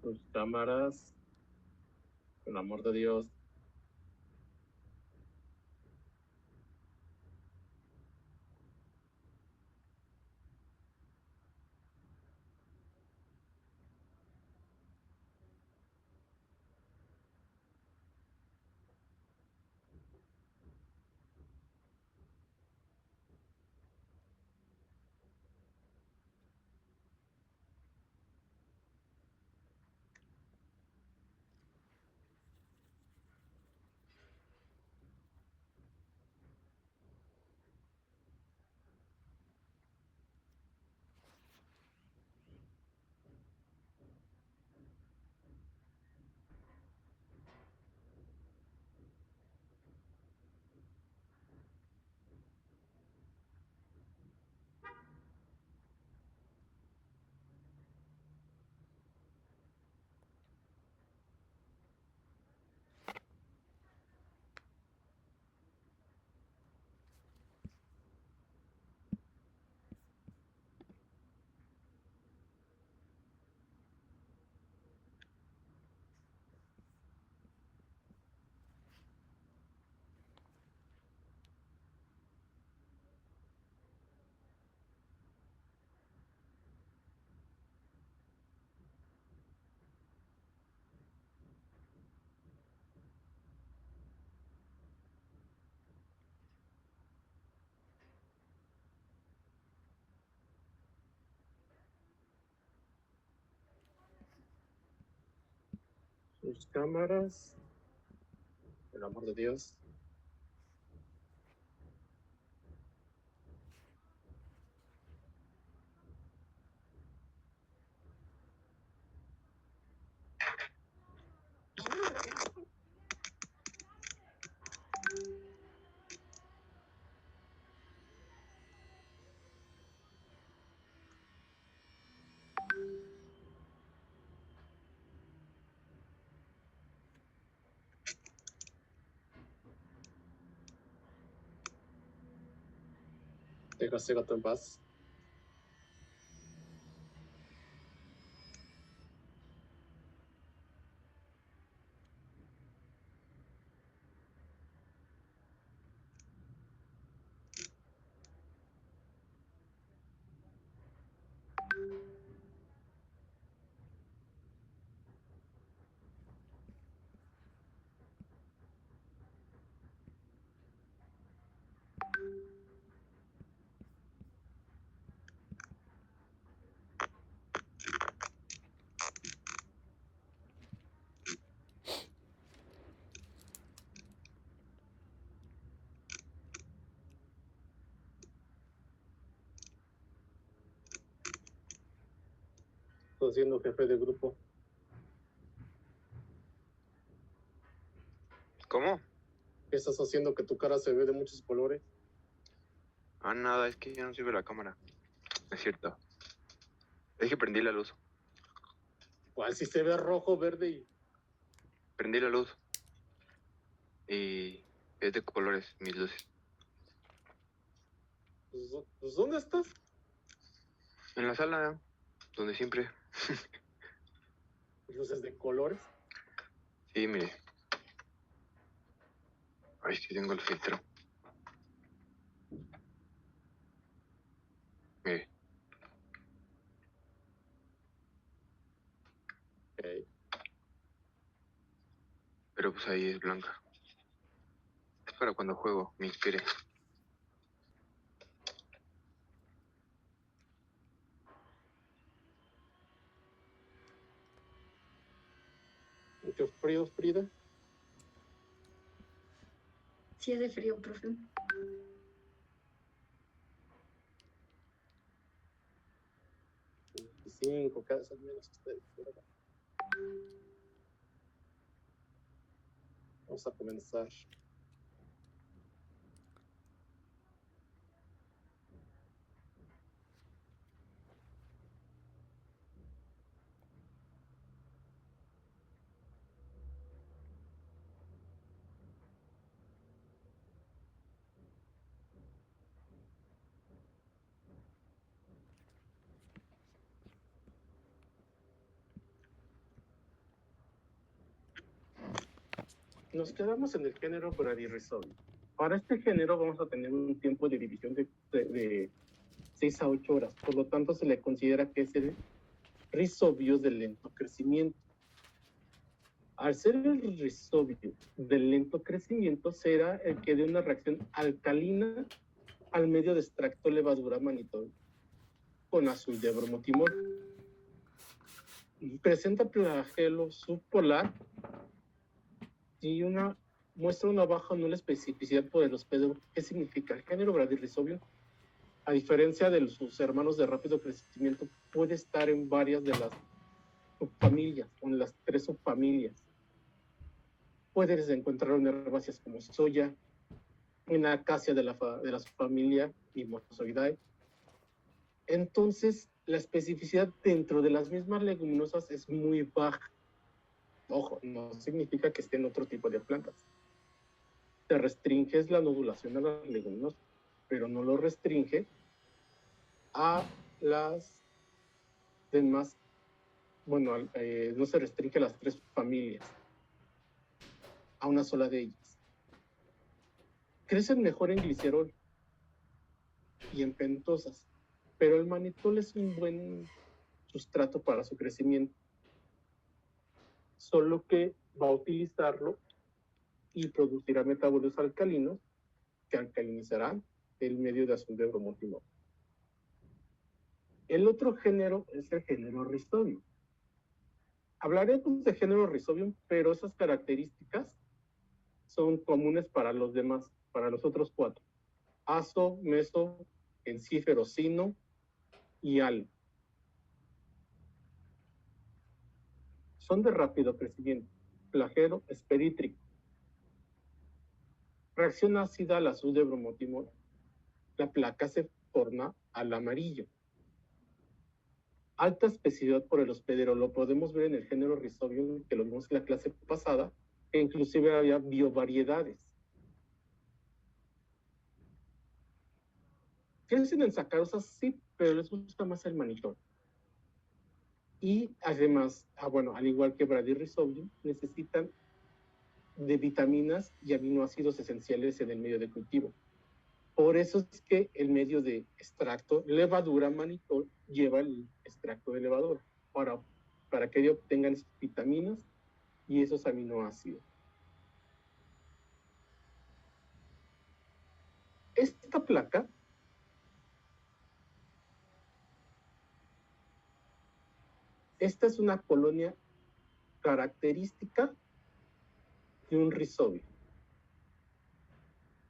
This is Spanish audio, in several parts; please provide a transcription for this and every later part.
Sus cámaras, por el amor de Dios. Sus cámaras, por el amor de Dios. Deja a ese gato en paz. Estoy siendo jefe de grupo. ¿Cómo? ¿Qué estás haciendo que tu cara se ve de muchos colores? Ah, nada, es que ya no sirve la cámara. Es cierto. Es que prendí la luz. Pues si se ve rojo, verde y... Prendí la luz. Y es de colores, mis luces. Pues, ¿dónde estás? En la sala, donde siempre. Luces de colores. Sí, mire. Ay, sí tengo el filtro. Mire. Okay. Pero pues ahí es blanca. Es para cuando juego, me inspire. Mucho frío, Frida. Sí hace frío, profe. 25, cada vez menos ustedes. Vamos a comenzar. Nos quedamos en el género Bradyrhizobium. Para este género vamos a tener un tiempo de división de 6 a 8 horas. Por lo tanto, se le considera que es el rhizobio de lento crecimiento. Al ser el rhizobio de lento crecimiento, será el que dé una reacción alcalina al medio de extracto levadura manitol con azul de bromotimol. Presenta flagelo subpolar y muestra una baja o nula especificidad por el hospedero. ¿Qué significa? El género Bradyrhizobium, a diferencia de sus hermanos de rápido crecimiento, puede estar en varias de las subfamilias, o en las 3 subfamilias. Puedes encontrarlo en herbáceas como soya, en acacia de la subfamilia Mimosoidae. Entonces, la especificidad dentro de las mismas leguminosas es muy baja. Ojo, no significa que esté en otro tipo de plantas. Te restringes la nodulación a las leguminosas, pero no lo restringe a las demás. Bueno, no se restringe a las 3 familias, a una sola de ellas. Crecen mejor en glicerol y en pentosas, pero el manitol es un buen sustrato para su crecimiento, solo que va a utilizarlo y producirá metabolitos alcalinos que alcalinizarán el medio de azul de bromotimol. El otro género es el género Rhizobium. Hablaremos de género Rhizobium, pero esas características son comunes para los demás, para los otros 4. Azo, meso, encífero, sino y al. Son de rápido crecimiento, flagelo espedítrico. Reacción ácida al azul de bromotimol. La placa se torna al amarillo. Alta especificidad por el hospedero, lo podemos ver en el género Rhizobium, que lo vimos en la clase pasada, que inclusive había biovariedades. Crecen en sacarosas, sí, pero les gusta más el manitol. Y además, al igual que Bradyrhizobium, necesitan de vitaminas y aminoácidos esenciales en el medio de cultivo. Por eso es que el medio de extracto levadura manitol lleva el extracto de levadura para que ellos obtengan esas vitaminas y esos aminoácidos. Esta placa esta es una colonia característica de un rhizobio.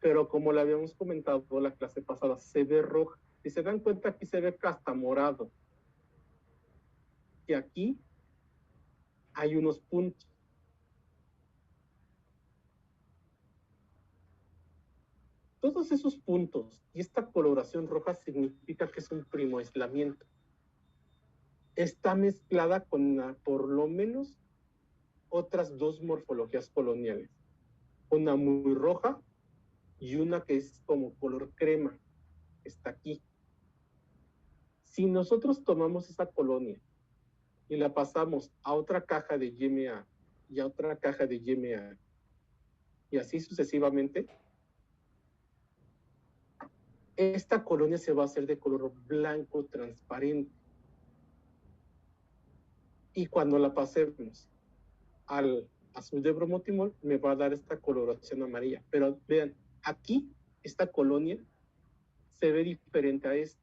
Pero como lo habíamos comentado en la clase pasada, se ve roja. Si se dan cuenta, aquí se ve hasta morado. Y aquí hay unos puntos. Todos esos puntos y esta coloración roja significa que es un primo aislamiento. Está mezclada con por lo menos otras 2 morfologías coloniales. Una muy roja y una que es como color crema. Está aquí. Si nosotros tomamos esa colonia y la pasamos a otra caja de YMA y a otra caja de YMA y así sucesivamente, esta colonia se va a hacer de color blanco transparente. Y cuando la pasemos al azul de bromotimol, me va a dar esta coloración amarilla. Pero vean, aquí esta colonia se ve diferente a esta.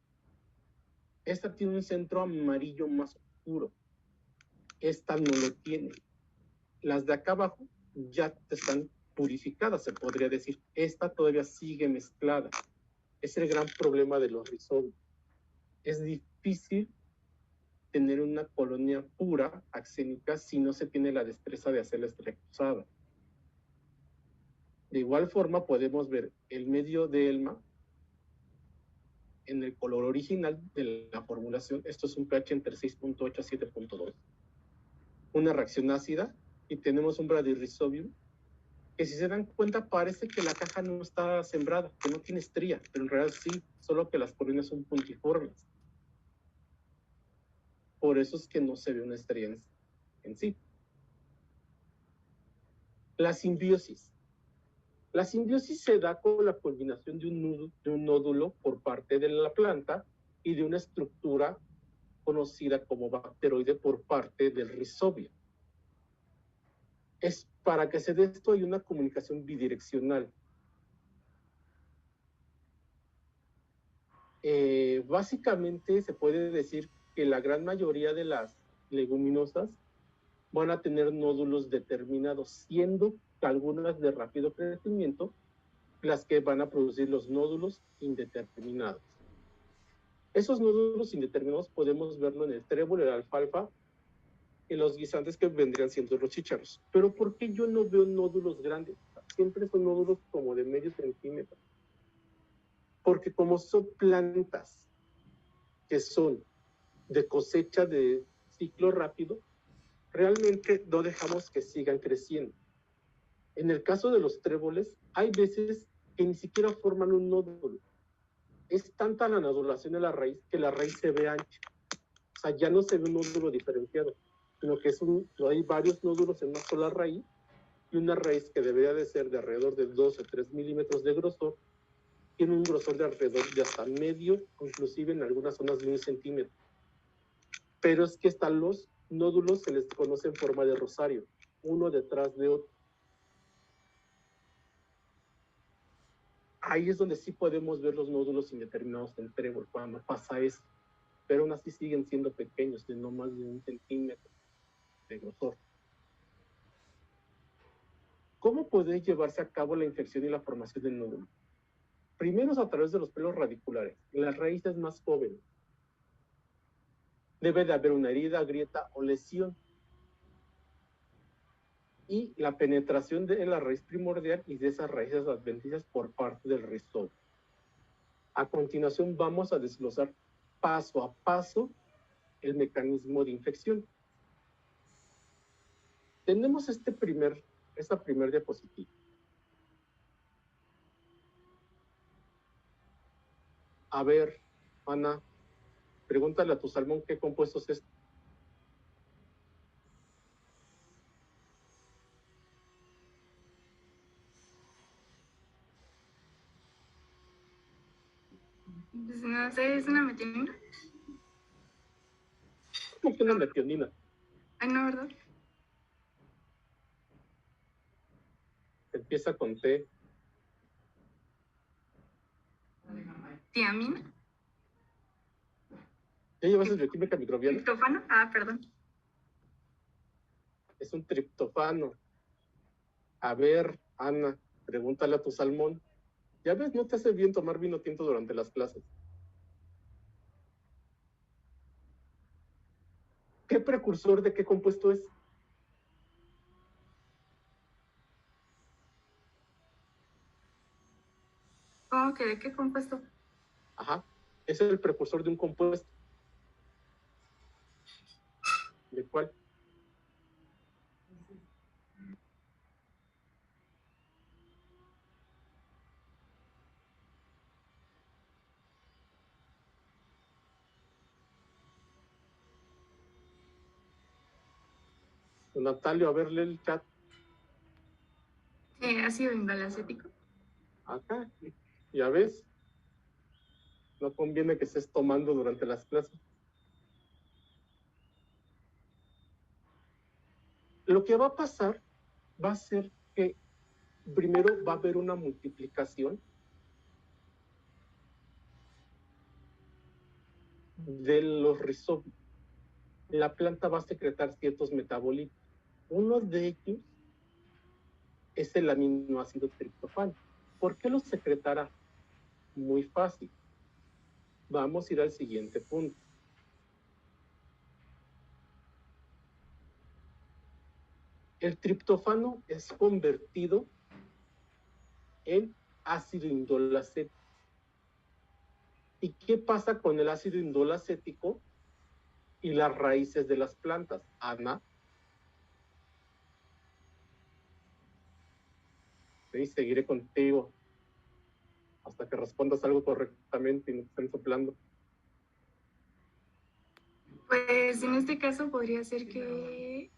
Esta tiene un centro amarillo más oscuro. Esta no lo tiene. Las de acá abajo ya están purificadas, se podría decir. Esta todavía sigue mezclada. Es el gran problema de los rhizobios. Es difícil tener una colonia pura, axénica, si no se tiene la destreza de hacerla estreptosada. De igual forma, podemos ver el medio de ELMA en el color original de la formulación. Esto es un pH entre 6.8 a 7.2. Una reacción ácida y tenemos un Bradyrhizobium que, si se dan cuenta, parece que la caja no está sembrada, que no tiene estría, pero en realidad sí, solo que las colonias son puntiformes. Por eso es que no se ve una estría en sí. La simbiosis. La simbiosis se da con la culminación de un nódulo por parte de la planta y de una estructura conocida como bacteroide por parte del rizobio. Para que se dé esto hay una comunicación bidireccional. Básicamente se puede decir que la gran mayoría de las leguminosas van a tener nódulos determinados, siendo algunas de rápido crecimiento las que van a producir los nódulos indeterminados. Esos nódulos indeterminados podemos verlo en el trébol, el alfalfa, y los guisantes que vendrían siendo los chícharos. Pero ¿por qué yo no veo nódulos grandes? Siempre son nódulos como de medio centímetro. Porque como son plantas que son de cosecha de ciclo rápido, realmente no dejamos que sigan creciendo. En el caso de los tréboles, hay veces que ni siquiera forman un nódulo. Es tanta la nodulación de la raíz que la raíz se ve ancha. O sea, ya no se ve un nódulo diferenciado, sino que hay varios nódulos en una sola raíz, y una raíz que debería de ser de alrededor de 2 o 3 milímetros de grosor, tiene un grosor de alrededor de hasta medio, inclusive en algunas zonas de 1 centímetro. Pero es que están los nódulos, se les conoce en forma de rosario, uno detrás de otro. Ahí es donde sí podemos ver los nódulos indeterminados del trébol cuando pasa eso, pero aún así siguen siendo pequeños, de no más de 1 centímetro de grosor. ¿Cómo puede llevarse a cabo la infección y la formación del nódulo? Primero es a través de los pelos radiculares, en las raíces más jóvenes. Debe de haber una herida, grieta o lesión. Y la penetración de la raíz primordial y de esas raíces adventicias por parte del rizoma. A continuación vamos a desglosar paso a paso el mecanismo de infección. Tenemos esta primer diapositiva. A ver, Ana, pregúntale a tu salmón qué compuesto es este. Pues no sé, es una metionina. ¿Cómo que una metionina? Ay, no, ¿verdad? Empieza con T. Tiamina. ¿Ya llevas bioquímica microbiana? Triptófano. Ah, perdón. Es un triptofano. A ver, Ana, pregúntale a tu salmón. Ya ves, no te hace bien tomar vino tinto durante las clases. ¿Qué precursor de qué compuesto es? ¿Cómo que de qué compuesto? Ajá, es el precursor de un compuesto. ¿De cuál? Natalio, a verle el chat. Ácido indolacético. Acá, ya ves. No conviene que estés tomando durante las clases. Lo que va a pasar va a ser que primero va a haber una multiplicación de los rizobios. La planta va a secretar ciertos metabolitos. Uno de ellos es el aminoácido triptofano. ¿Por qué lo secretará? Muy fácil. Vamos a ir al siguiente punto. El triptofano es convertido en ácido indolacético. ¿Y qué pasa con el ácido indolacético y las raíces de las plantas? Ana. Sí, seguiré contigo hasta que respondas algo correctamente y no te estén soplando. Pues en este caso podría ser que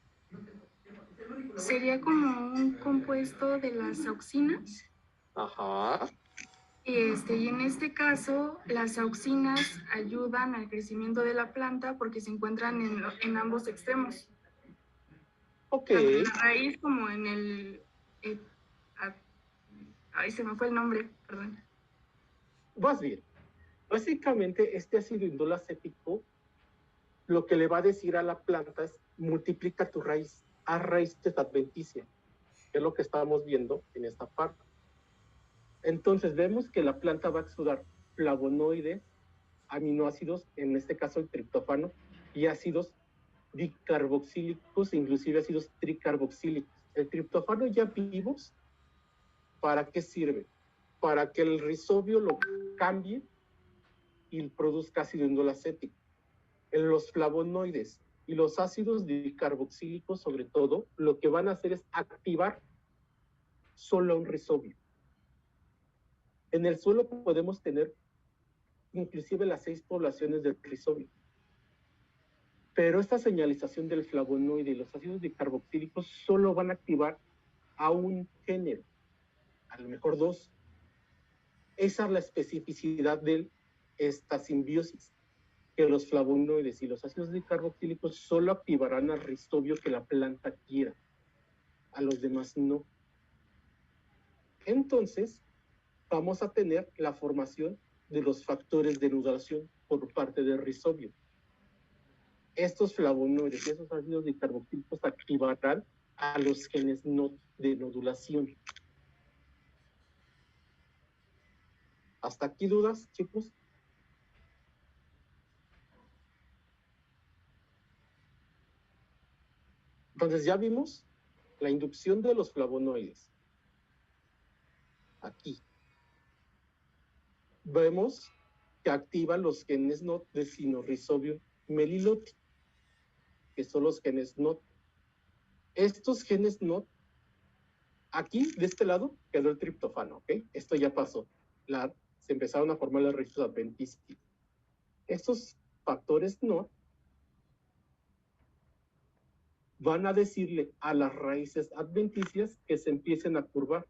Sería como un compuesto de las auxinas. Ajá. Y en este caso, las auxinas ayudan al crecimiento de la planta porque se encuentran en ambos extremos, Ok. tanto en la raíz como en el... eh, ah, ay, se me fue el nombre, perdón. Vas bien. Básicamente, este ácido indol acético lo que le va a decir a la planta es multiplica tu raíz, haz raíces adventicias, que es lo que estamos viendo en esta parte. Entonces vemos que la planta va a exudar flavonoides, aminoácidos, en este caso el triptófano, y ácidos dicarboxílicos, inclusive ácidos tricarboxílicos. El triptófano ya vimos para qué sirve, para que el rizobio lo cambie y produzca ácido indol acético. En los flavonoides y los ácidos dicarboxílicos, sobre todo, lo que van a hacer es activar solo un rizobio. En el suelo podemos tener inclusive las 6 poblaciones del rizobio. Pero esta señalización del flavonoide y los ácidos dicarboxílicos solo van a activar a un género, a lo mejor 2. Esa es la especificidad de esta simbiosis, que los flavonoides y los ácidos dicarboxílicos solo activarán al rizobio que la planta quiera, a los demás no. Entonces, vamos a tener la formación de los factores de nodulación por parte del rizobio. Estos flavonoides y esos ácidos dicarboxílicos activarán a los genes de nodulación. ¿Hasta aquí dudas, chicos? Entonces ya vimos la inducción de los flavonoides. Aquí. Vemos que activan los genes NOT de sinorrizobio melilótico, que son los genes NOT. Estos genes NOT, aquí, de este lado, quedó el triptófano, ¿ok? Esto ya pasó. Se empezaron a formar las raíces adventicias. Estos factores NOT van a decirle a las raíces adventicias que se empiecen a curvar.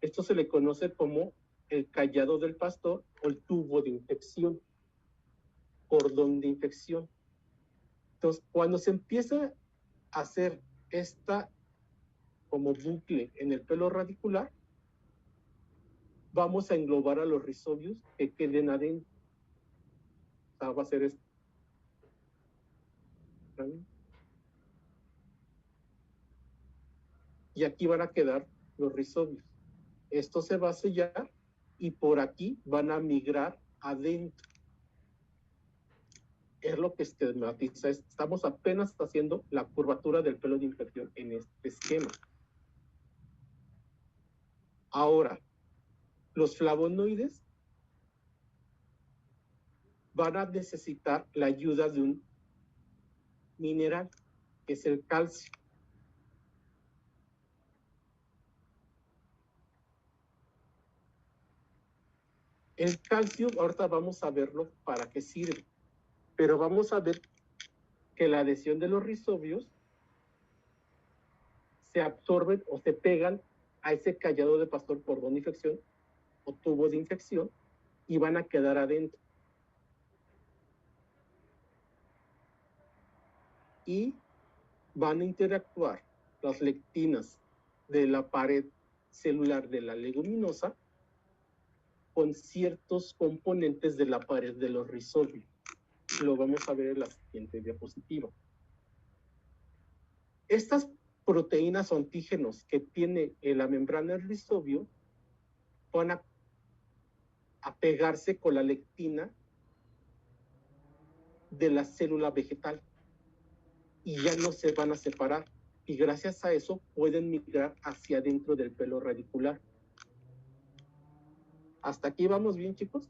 Esto se le conoce como el callado del pastor o el tubo de infección, cordón de infección. Entonces, cuando se empieza a hacer esta como bucle en el pelo radicular, vamos a englobar a los rizobios que queden adentro. O sea, va a ser esto. Y aquí van a quedar los rizobios. Esto se va a sellar y por aquí van a migrar adentro. Es lo que esquematiza. Estamos apenas haciendo la curvatura del pelo de infección en este esquema. Ahora, los flavonoides van a necesitar la ayuda de un mineral, que es el calcio. El calcio, ahorita vamos a verlo para qué sirve, pero vamos a ver que la adhesión de los rizobios se absorben o se pegan a ese callado de pastor cordón de infección o tubo de infección y van a quedar adentro. Y van a interactuar las lectinas de la pared celular de la leguminosa con ciertos componentes de la pared de los rizobios. Lo vamos a ver en la siguiente diapositiva. Estas proteínas o antígenos que tiene la membrana del rizobio van a pegarse con la lectina de la célula vegetal y ya no se van a separar, y gracias a eso pueden migrar hacia adentro del pelo radicular. ¿Hasta aquí vamos bien, chicos?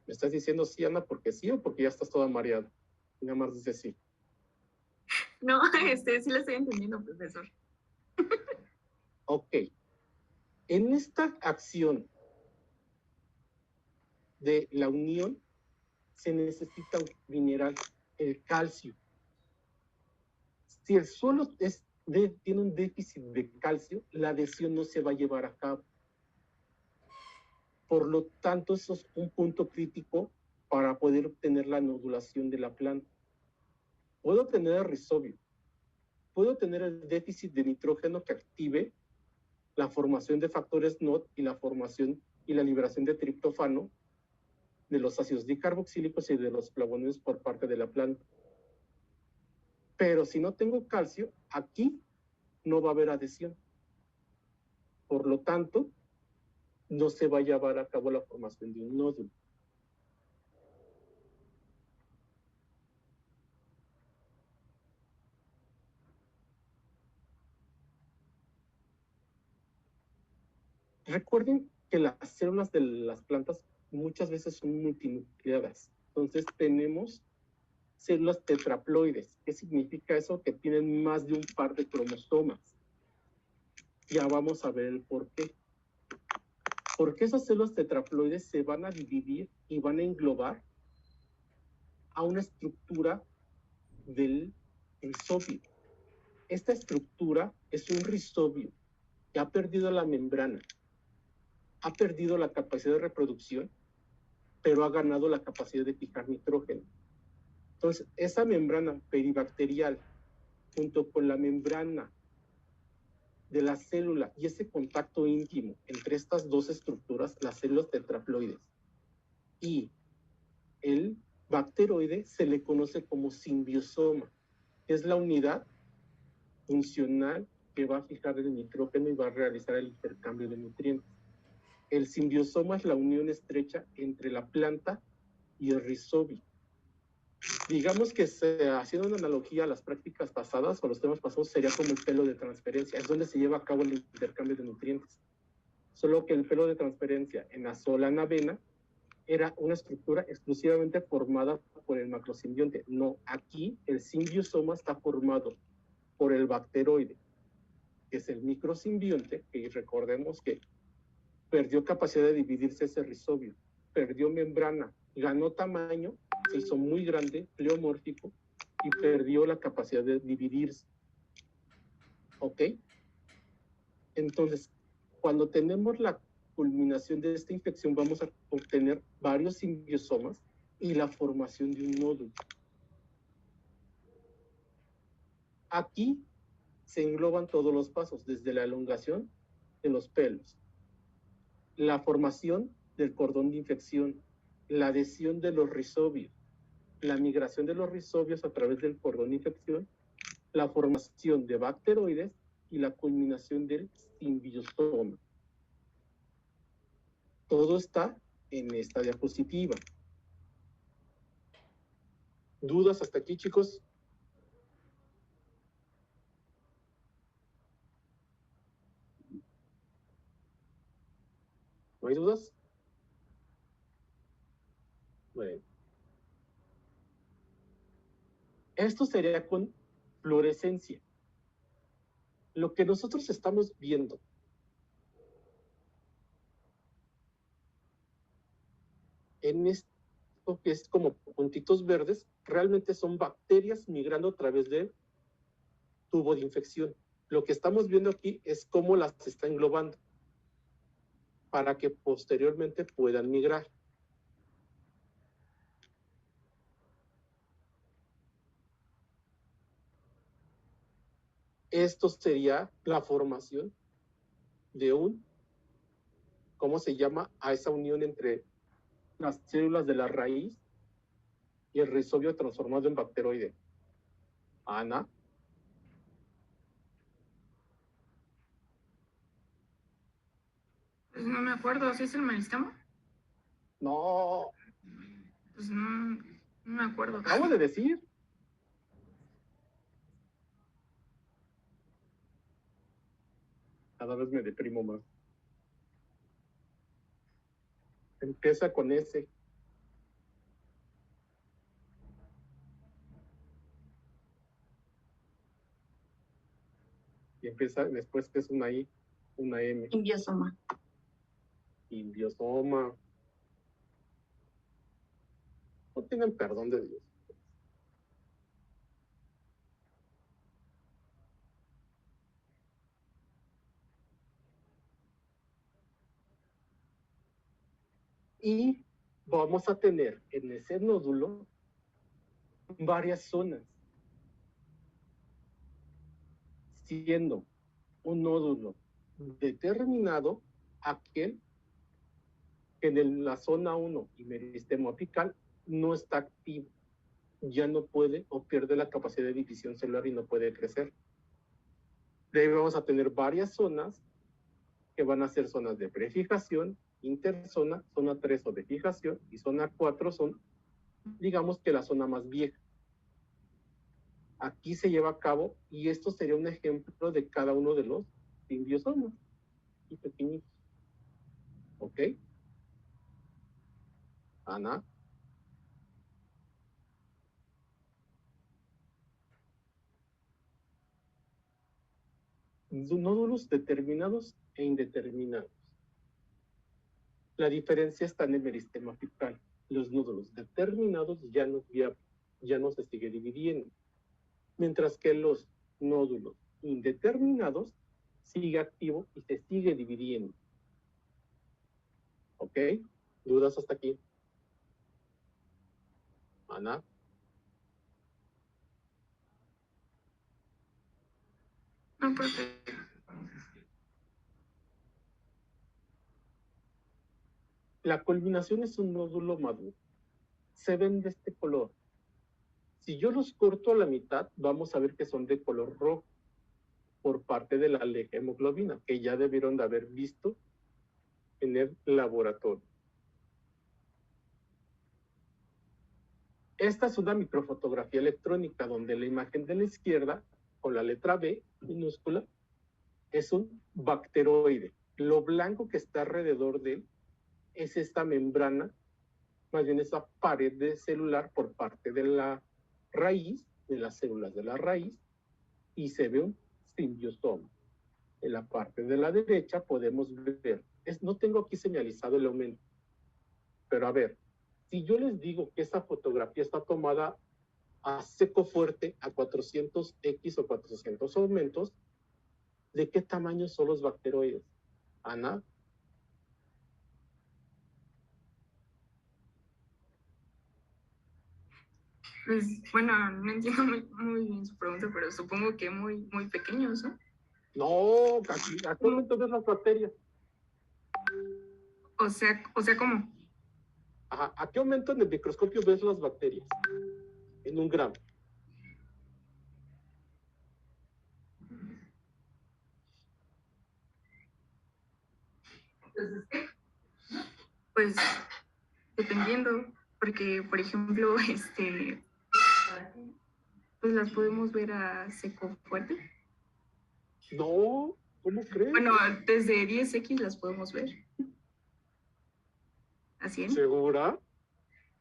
¿Me estás diciendo sí, Ana, porque sí o porque ya estás toda mareada? Y nada más dices sí. No, sí lo estoy entendiendo, profesor. Ok. En esta acción de la unión se necesita un mineral el calcio. Si el suelo tiene un déficit de calcio, la adhesión no se va a llevar a cabo. Por lo tanto, eso es un punto crítico para poder obtener la nodulación de la planta. Puedo tener el rizobio, puedo tener el déficit de nitrógeno que active la formación de factores NOD y la formación y la liberación de triptófano de los ácidos dicarboxílicos y de los flavonoides por parte de la planta. Pero si no tengo calcio, aquí no va a haber adhesión. Por lo tanto, no se va a llevar a cabo la formación de un nódulo. Recuerden que las células de las plantas muchas veces son multinucleadas. Entonces tenemos células tetraploides. ¿Qué significa eso? Que tienen más de un par de cromosomas. Ya vamos a ver el por qué. Porque esas células tetraploides se van a dividir y van a englobar a una estructura del rizobio. Esta estructura es un rizobio que ha perdido la membrana, ha perdido la capacidad de reproducción, pero ha ganado la capacidad de fijar nitrógeno. Entonces, esa membrana peribacterial, junto con la membrana de la célula y ese contacto íntimo entre estas dos estructuras, las células tetraploides y el bacteroide, se le conoce como simbiosoma. Es la unidad funcional que va a fijar el nitrógeno y va a realizar el intercambio de nutrientes. El simbiosoma es la unión estrecha entre la planta y el rizobio. Digamos que haciendo una analogía a las prácticas pasadas o los temas pasados, sería como el pelo de transferencia, es donde se lleva a cabo el intercambio de nutrientes. Solo que el pelo de transferencia en la sola avena era una estructura exclusivamente formada por el macrosimbionte. No, aquí el simbiosoma está formado por el bacteroide, que es el microsimbionte, y recordemos que perdió capacidad de dividirse ese rizobio, perdió membrana, ganó tamaño, se hizo muy grande, pleomórfico, y perdió la capacidad de dividirse. ¿Ok? Entonces, cuando tenemos la culminación de esta infección, vamos a obtener varios simbiosomas y la formación de un nódulo. Aquí se engloban todos los pasos, desde la elongación de los pelos, la formación del cordón de infección, la adhesión de los rizobios, la migración de los rizobios a través del cordón de infección, la formación de bacteroides y la culminación del simbiosoma. Todo está en esta diapositiva. ¿Dudas hasta aquí, chicos? ¿No hay dudas? Bueno. Esto sería con fluorescencia. Lo que nosotros estamos viendo en esto que es como puntitos verdes, realmente son bacterias migrando a través del tubo de infección. Lo que estamos viendo aquí es cómo las está englobando para que posteriormente puedan migrar. Esto sería la formación de ¿cómo se llama? A esa unión entre las células de la raíz y el rizobio transformado en bacteroide. Ana. Pues no me acuerdo, ¿sí es el meristemo? No. Pues no me acuerdo. Acabo de decir. Cada vez me deprimo más. Empieza con S. Y empieza después que es una I, una M. Simbiosoma. Simbiosoma. No tienen perdón de Dios. Y vamos a tener en ese nódulo varias zonas, siendo un nódulo determinado aquel que en la zona 1 y meristemo apical no está activo, ya no puede o pierde la capacidad de división celular y no puede crecer. De ahí vamos a tener varias zonas que van a ser zonas de prefijación, interzona, zona 3 o de fijación, y zona 4 son, digamos que la zona más vieja. Aquí se lleva a cabo, y esto sería un ejemplo de cada uno de los simbiosomas y pequeñitos. ¿Ok? Ana. Nódulos determinados e indeterminados. La diferencia está en el meristema apical. Los nódulos determinados ya no se sigue dividiendo, mientras que los nódulos indeterminados sigue activo y se sigue dividiendo. ¿Ok? ¿Dudas hasta aquí? Ana. No, perfecto. La culminación es un nódulo maduro. Se ven de este color. Si yo los corto a la mitad, vamos a ver que son de color rojo por parte de la hemoglobina, que ya debieron de haber visto en el laboratorio. Esta es una microfotografía electrónica donde la imagen de la izquierda, con la letra B minúscula, es un bacteroide. Lo blanco que está alrededor de él es esta membrana, más bien esa pared de celular por parte de la raíz, de las células de la raíz, y se ve un simbiosoma. En la parte de la derecha podemos ver, no tengo aquí señalizado el aumento, pero a ver, si yo les digo que esta fotografía está tomada a seco fuerte, a 400x o 400 aumentos, ¿de qué tamaño son los bacteroides? Ana. Pues bueno, no entiendo muy bien su pregunta, pero supongo que muy pequeños, ¿no? No, ¿a qué aumento ves las bacterias? O sea, ¿cómo? Ajá, ¿a qué aumento en el microscopio ves las bacterias? En 1 gramo. Pues dependiendo, porque por ejemplo, pues las podemos ver a seco fuerte. No, ¿cómo crees? Bueno, desde 10x las podemos ver. ¿A 100? ¿Segura?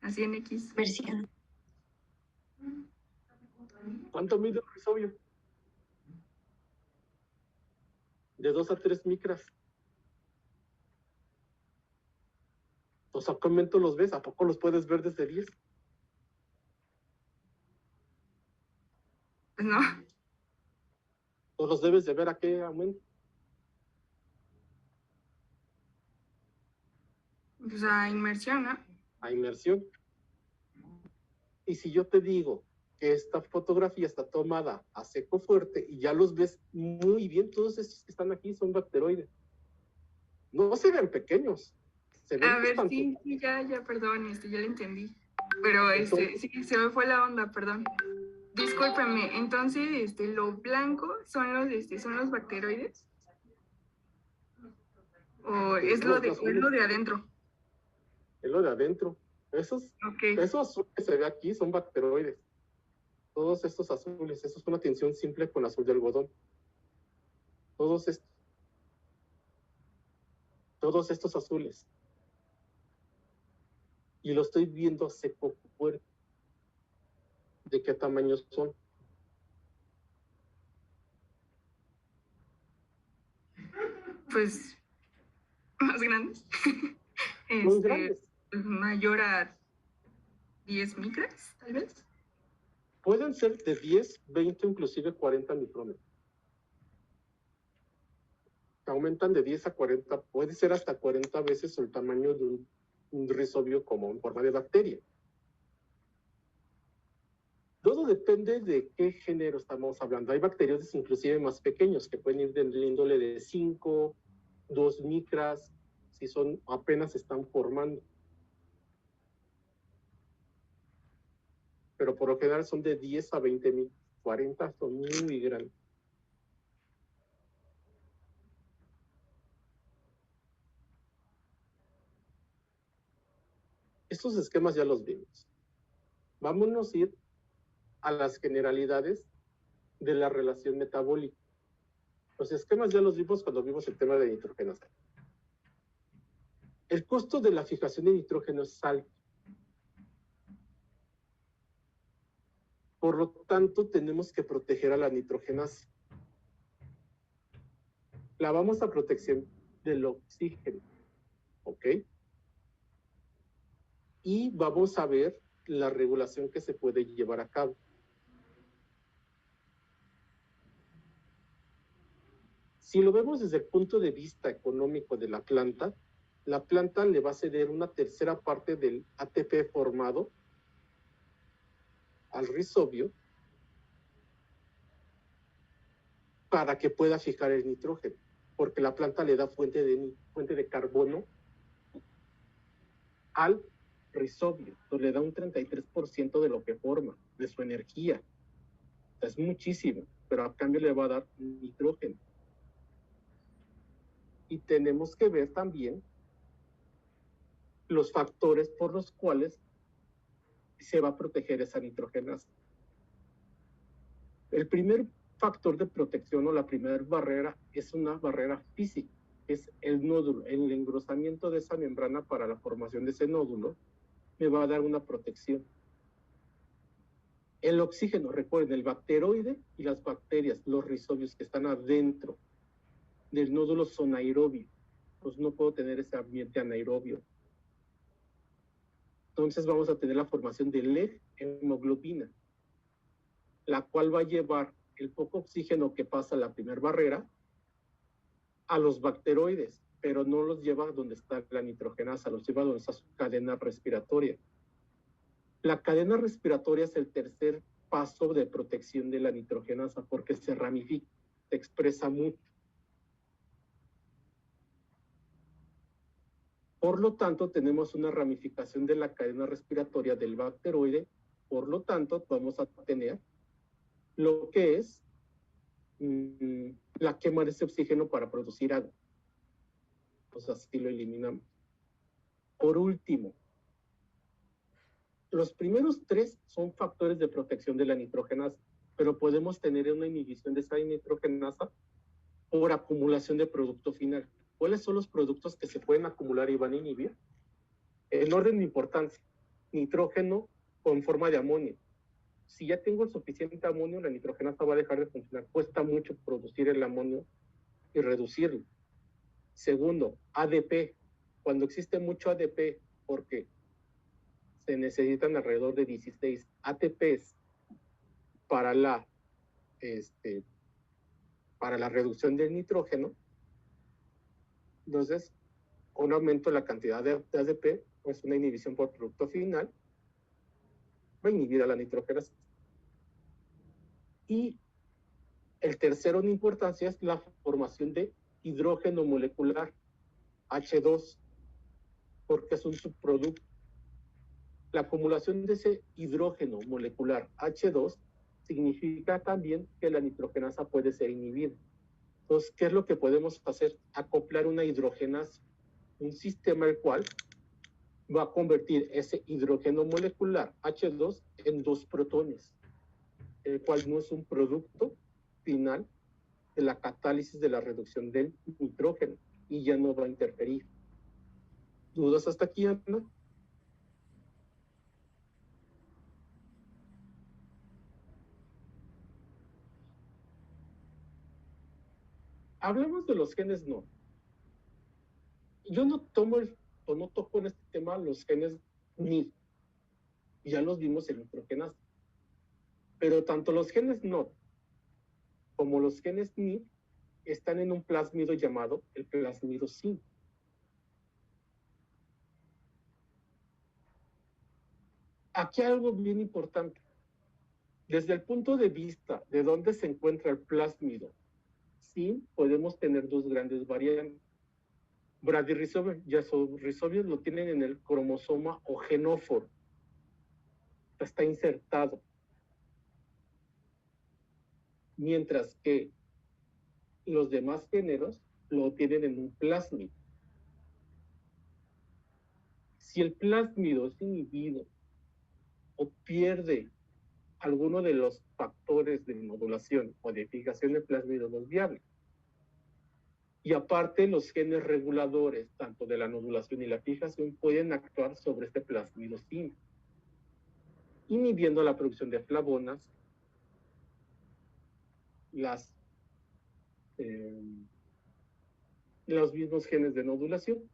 A 100x. Versión. ¿Cuánto mide el rhizobio? De 2 a 3 micras. O sea, ¿qué aumento los ves? ¿A poco los puedes ver desde 10? Pues no. ¿O los debes de ver a qué aumento? Pues a inmersión, ¿no? A inmersión. Y si yo te digo que esta fotografía está tomada a seco fuerte y ya los ves muy bien, todos estos que están aquí son bacteroides. No se ven pequeños. Se ven A ver, bastante. sí, ya, perdón, ya lo entendí. Pero sí, se me fue la onda, perdón. Discúlpeme, entonces, lo blanco son los bacteroides. ¿O es lo de adentro? Es lo de adentro. Esos azules que se ve aquí son bacteroides. Todos estos azules, eso es una tinción simple con azul de algodón. Todos estos azules. Y lo estoy viendo a seco fuerte. ¿De qué tamaño son? Pues más grandes. Muy grandes. Mayor a 10 micras, tal vez. Pueden ser de 10, 20, inclusive 40 micrómetros. Aumentan de 10 a 40, puede ser hasta 40 veces el tamaño de un un rizobio como en forma de bacteria. Todo depende de qué género estamos hablando. Hay bacterias inclusive más pequeños que pueden ir del índole de 5, 2 micras, si son apenas se están formando. Pero por lo general son de 10 a 20 mil. 40 son muy grandes. Estos esquemas ya los vimos. Vámonos a ir a las generalidades de la relación metabólica. Los esquemas ya los vimos cuando vimos el tema de nitrógeno. El costo de la fijación de nitrógeno es alto. Por lo tanto, tenemos que proteger a la nitrogenasa. La vamos a protección del oxígeno, ¿ok? Y vamos a ver la regulación que se puede llevar a cabo. Si lo vemos desde el punto de vista económico de la planta le va a ceder una tercera parte del ATP formado al rizobio para que pueda fijar el nitrógeno, porque la planta le da fuente de carbono al rizobio, entonces le da un 33% de lo que forma, de su energía. Es muchísimo, pero a cambio le va a dar nitrógeno. Y tenemos que ver también los factores por los cuales se va a proteger esa nitrogenasa. El primer factor de protección o la primera barrera es una barrera física, es el nódulo. El engrosamiento de esa membrana para la formación de ese nódulo me va a dar una protección. El oxígeno, recuerden, el bacteroide y las bacterias, los rizobios que están adentro del nódulo son aerobios. Pues no puedo tener ese ambiente anaerobio. Entonces vamos a tener la formación de hemoglobina, la cual va a llevar el poco oxígeno que pasa la primera barrera a los bacteroides, pero no los lleva donde está la nitrogenasa, los lleva donde está su cadena respiratoria. La cadena respiratoria es el tercer paso de protección de la nitrogenasa porque se ramifica, se expresa mucho. Por lo tanto, tenemos una ramificación de la cadena respiratoria del bacteroide, por lo tanto, vamos a tener lo que es la quema de ese oxígeno para producir agua. Pues así lo eliminamos. Por último, los primeros tres son factores de protección de la nitrogenasa, pero podemos tener una inhibición de esa nitrogenasa por acumulación de producto final. ¿Cuáles son los productos que se pueden acumular y van a inhibir? En orden de importancia, nitrógeno con forma de amonio. Si ya tengo el suficiente amonio, la nitrogenasa va a dejar de funcionar. Cuesta mucho producir el amonio y reducirlo. Segundo, ADP. Cuando existe mucho ADP, porque se necesitan alrededor de 16 ATPs para la reducción del nitrógeno, entonces, un aumento de la cantidad de ADP, pues una inhibición por producto final, va a inhibir a la nitrogenasa. Y el tercero en importancia es la formación de hidrógeno molecular, H2, porque es un subproducto. La acumulación de ese hidrógeno molecular H2 significa también que la nitrogenasa puede ser inhibida. Entonces, ¿qué es lo que podemos hacer? Acoplar una hidrogenasa, un sistema el cual va a convertir ese hidrógeno molecular H2 en 2 protones, el cual no es un producto final de la catálisis de la reducción del nitrógeno y ya no va a interferir. ¿Dudas hasta aquí, Ana? Hablemos de los genes no. Yo no toco en este tema los genes ni. Ya los vimos en nitrogenasa. Pero tanto los genes no como los genes ni están en un plásmido llamado el plásmido 5. Aquí hay algo bien importante. Desde el punto de vista de dónde se encuentra el plásmido, sí podemos tener dos grandes variantes. Bradyrhizobia y azorhizobia lo tienen en el cromosoma o genóforo. Está insertado. Mientras que los demás géneros lo tienen en un plásmido. Si el plásmido es inhibido o pierde alguno de los factores de modulación o de fijación del plásmido, no es viable. Y aparte, los genes reguladores, tanto de la nodulación y la fijación, pueden actuar sobre este plasmidocina, inhibiendo la producción de flavonas, los mismos genes de nodulación.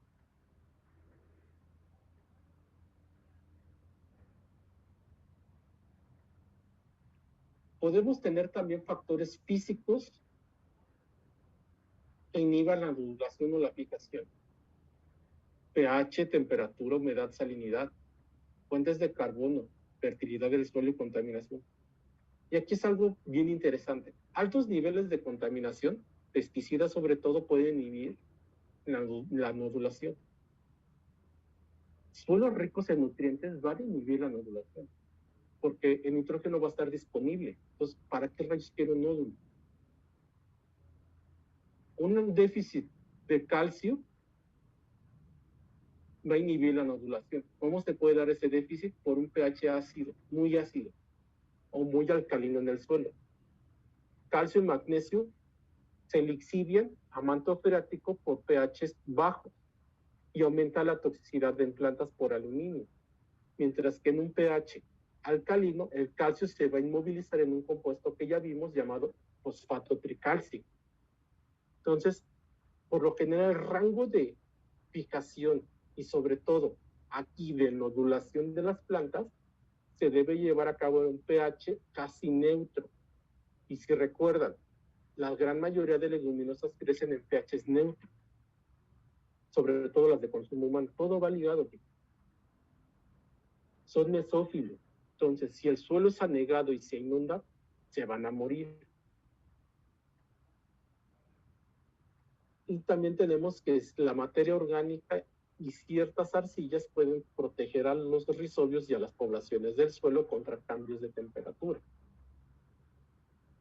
Podemos tener también factores físicos que inhiban la nodulación o la fijación. pH, temperatura, humedad, salinidad, fuentes de carbono, fertilidad del suelo y contaminación. Y aquí es algo bien interesante. Altos niveles de contaminación, pesticidas sobre todo, pueden inhibir la nodulación. Suelos ricos en nutrientes van a inhibir la nodulación, porque el nitrógeno va a estar disponible. Entonces, ¿para qué rayos quiero un nódulo? Un déficit de calcio va a inhibir la nodulación. ¿Cómo se puede dar ese déficit? Por un pH ácido o muy alcalino en el suelo. Calcio y magnesio se lixivian a manto freático por pH bajos y aumenta la toxicidad en plantas por aluminio. Mientras que en un pH alcalino, el calcio se va a inmovilizar en un compuesto que ya vimos llamado fosfato tricálcico. Entonces, por lo general, el rango de fijación y sobre todo aquí de nodulación de las plantas se debe llevar a cabo en un pH casi neutro. Y si recuerdan, la gran mayoría de leguminosas crecen en pHs neutros, sobre todo las de consumo humano. Todo va ligado. Son mesófilos. Entonces, si el suelo es anegado y se inunda, se van a morir. Y también tenemos que la materia orgánica y ciertas arcillas pueden proteger a los rizobios y a las poblaciones del suelo contra cambios de temperatura.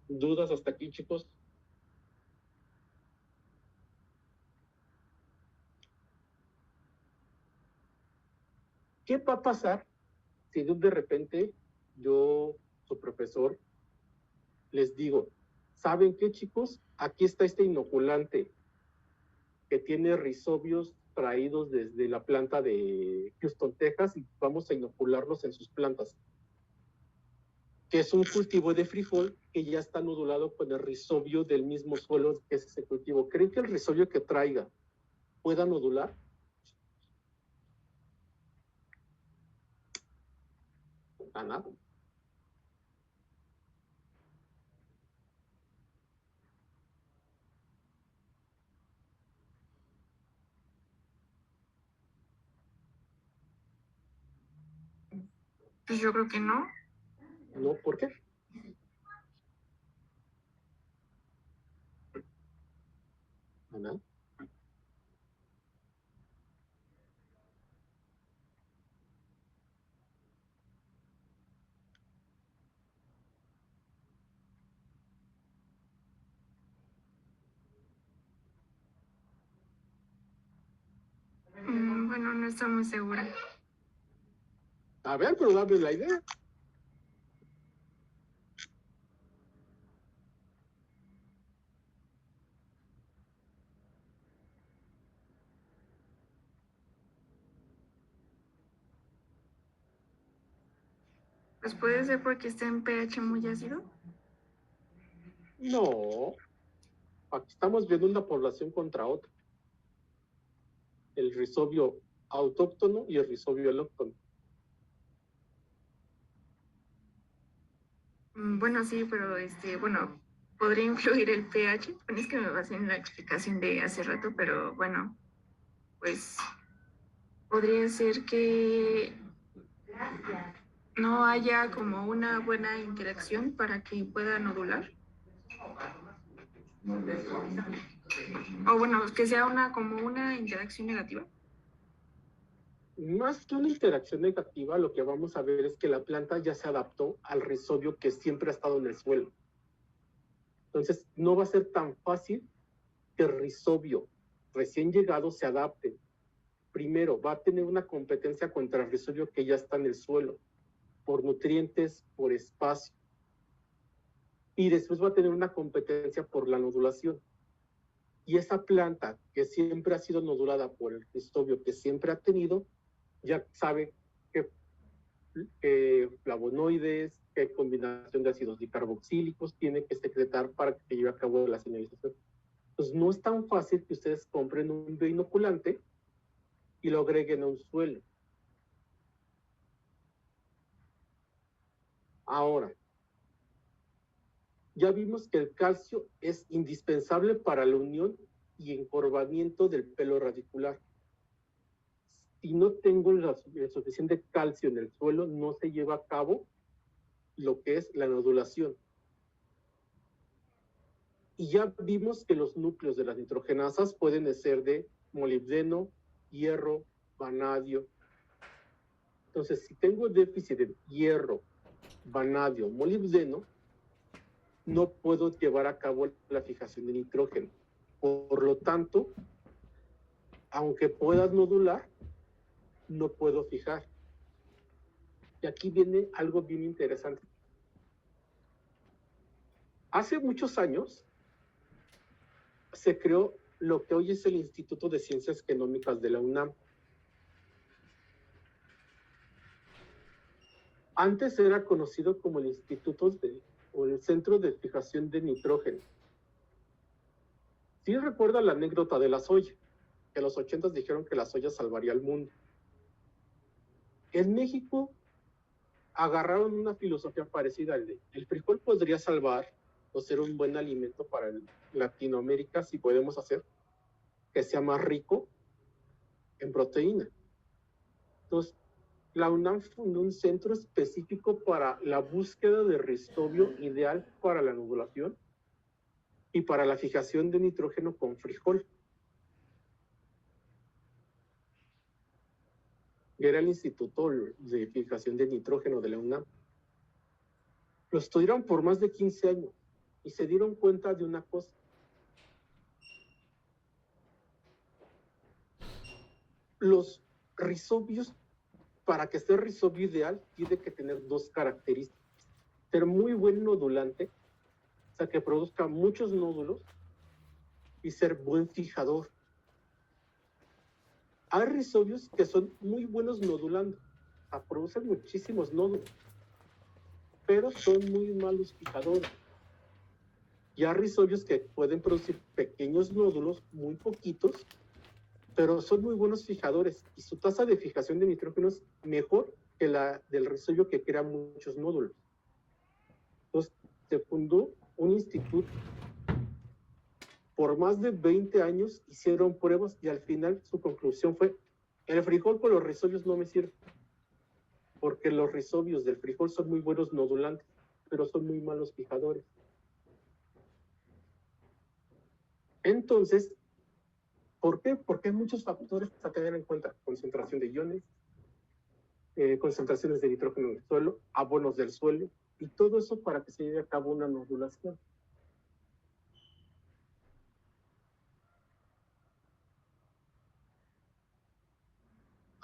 ¿Dudas hasta aquí, chicos? ¿Qué va a pasar si de repente yo, su profesor, les digo, ¿saben qué, chicos? Aquí está este inoculante que tiene rizobios traídos desde la planta de Houston, Texas, y vamos a inocularlos en sus plantas, que es un cultivo de frijol que ya está nodulado con el rizobio del mismo suelo que es ese cultivo. ¿Creen que el rizobio que traiga pueda nodular? A nada. Pues yo creo que no. No, ¿por qué? A nada. Bueno, no estoy muy segura. A ver, pero dame la idea. Pues puede ser porque está en pH muy ácido. No. Aquí estamos viendo una población contra otra. El rizobio autóctono y el rizobio alóctono. Bueno, sí, pero bueno, podría influir el pH. Bueno, es que me basé en la explicación de hace rato, pero bueno, pues podría ser que no haya como una buena interacción para que pueda nodular. O bueno, que sea como una interacción negativa. Más que una interacción negativa, lo que vamos a ver es que la planta ya se adaptó al rizobio que siempre ha estado en el suelo. Entonces, no va a ser tan fácil que el rizobio recién llegado se adapte. Primero, va a tener una competencia contra el rizobio que ya está en el suelo, por nutrientes, por espacio. Y después va a tener una competencia por la nodulación. Y esa planta que siempre ha sido nodulada por el rizobio que siempre ha tenido, ya sabe qué flavonoides, qué combinación de ácidos dicarboxílicos tiene que secretar para que se lleve a cabo la señalización. Entonces, no es tan fácil que ustedes compren un bioinoculante y lo agreguen a un suelo. Ahora, ya vimos que el calcio es indispensable para la unión y encorvamiento del pelo radicular. Si no tengo el suficiente calcio en el suelo, no se lleva a cabo lo que es la nodulación. Y ya vimos que los núcleos de las nitrogenasas pueden ser de molibdeno, hierro, vanadio. Entonces, si tengo déficit de hierro, vanadio, molibdeno, no puedo llevar a cabo la fijación de nitrógeno. Por lo tanto, aunque puedas nodular, no puedo fijar. Y aquí viene algo bien interesante. Hace muchos años se creó lo que hoy es el Instituto de Ciencias Genómicas de la UNAM. Antes era conocido como el Instituto o el Centro de Fijación de Nitrógeno. Sí recuerda la anécdota de la soya, que en los 80 dijeron que la soya salvaría al mundo. En México agarraron una filosofía parecida al de el frijol podría salvar o ser un buen alimento para Latinoamérica si podemos hacer que sea más rico en proteína. Entonces, la UNAM fundó un centro específico para la búsqueda de rizobio ideal para la nodulación y para la fijación de nitrógeno con frijol. Era el Instituto de Fijación de Nitrógeno de la UNAM. Lo estudiaron por más de 15 años y se dieron cuenta de una cosa. Los rizobios, para que sea rizobio ideal, tiene que tener dos características. Ser muy buen nodulante, o sea, que produzca muchos nódulos, y ser buen fijador. Hay rizobios que son muy buenos nodulando, o sea, producen muchísimos nódulos, pero son muy malos fijadores. Y hay rizobios que pueden producir pequeños nódulos, muy poquitos, pero son muy buenos fijadores y su tasa de fijación de nitrógeno es mejor que la del rizobio que crea muchos nódulos. Entonces, se fundó un instituto. Por más de 20 años hicieron pruebas y al final su conclusión fue: el frijol con los rizobios no me sirve, porque los rizobios del frijol son muy buenos nodulantes, pero son muy malos fijadores. Entonces, ¿por qué? Porque hay muchos factores a tener en cuenta: concentración de iones, concentraciones de nitrógeno en el suelo, abonos del suelo, y todo eso para que se lleve a cabo una nodulación.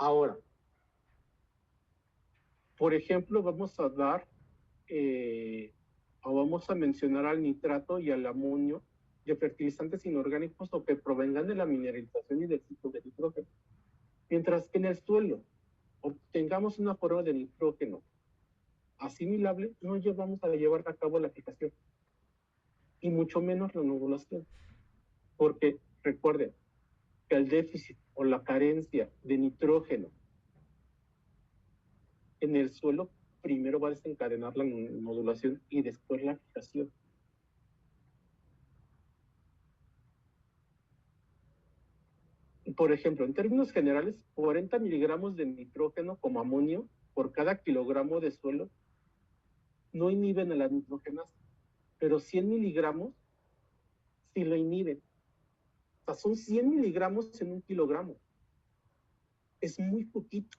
Ahora, por ejemplo, vamos a dar o vamos a mencionar al nitrato y al amonio de fertilizantes inorgánicos o que provengan de la mineralización y del ciclo de nitrógeno. Mientras que en el suelo obtengamos una forma de nitrógeno asimilable, no vamos a llevar a cabo la fijación y mucho menos la nodulación. Porque recuerden que el déficit o la carencia de nitrógeno en el suelo primero va a desencadenar la nodulación y después la fijación. Por ejemplo, en términos generales, 40 miligramos de nitrógeno como amonio por cada kilogramo de suelo no inhiben a la nitrogenasa, pero 100 miligramos sí lo inhiben. O sea, son 100 miligramos en un kilogramo. Es muy poquito,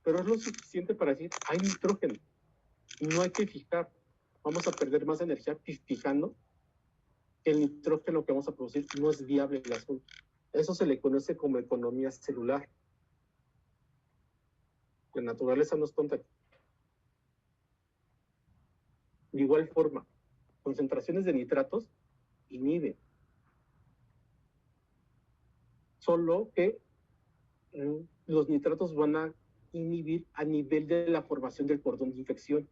pero es lo suficiente para decir, hay nitrógeno. No hay que fijar. Vamos a perder más energía fijando que el nitrógeno que vamos a producir no es viable el asunto. Eso se le conoce como economía celular. La naturaleza no es tonta. De igual forma, concentraciones de nitratos inhiben. Solo que los nitratos van a inhibir a nivel de la formación del cordón de infección.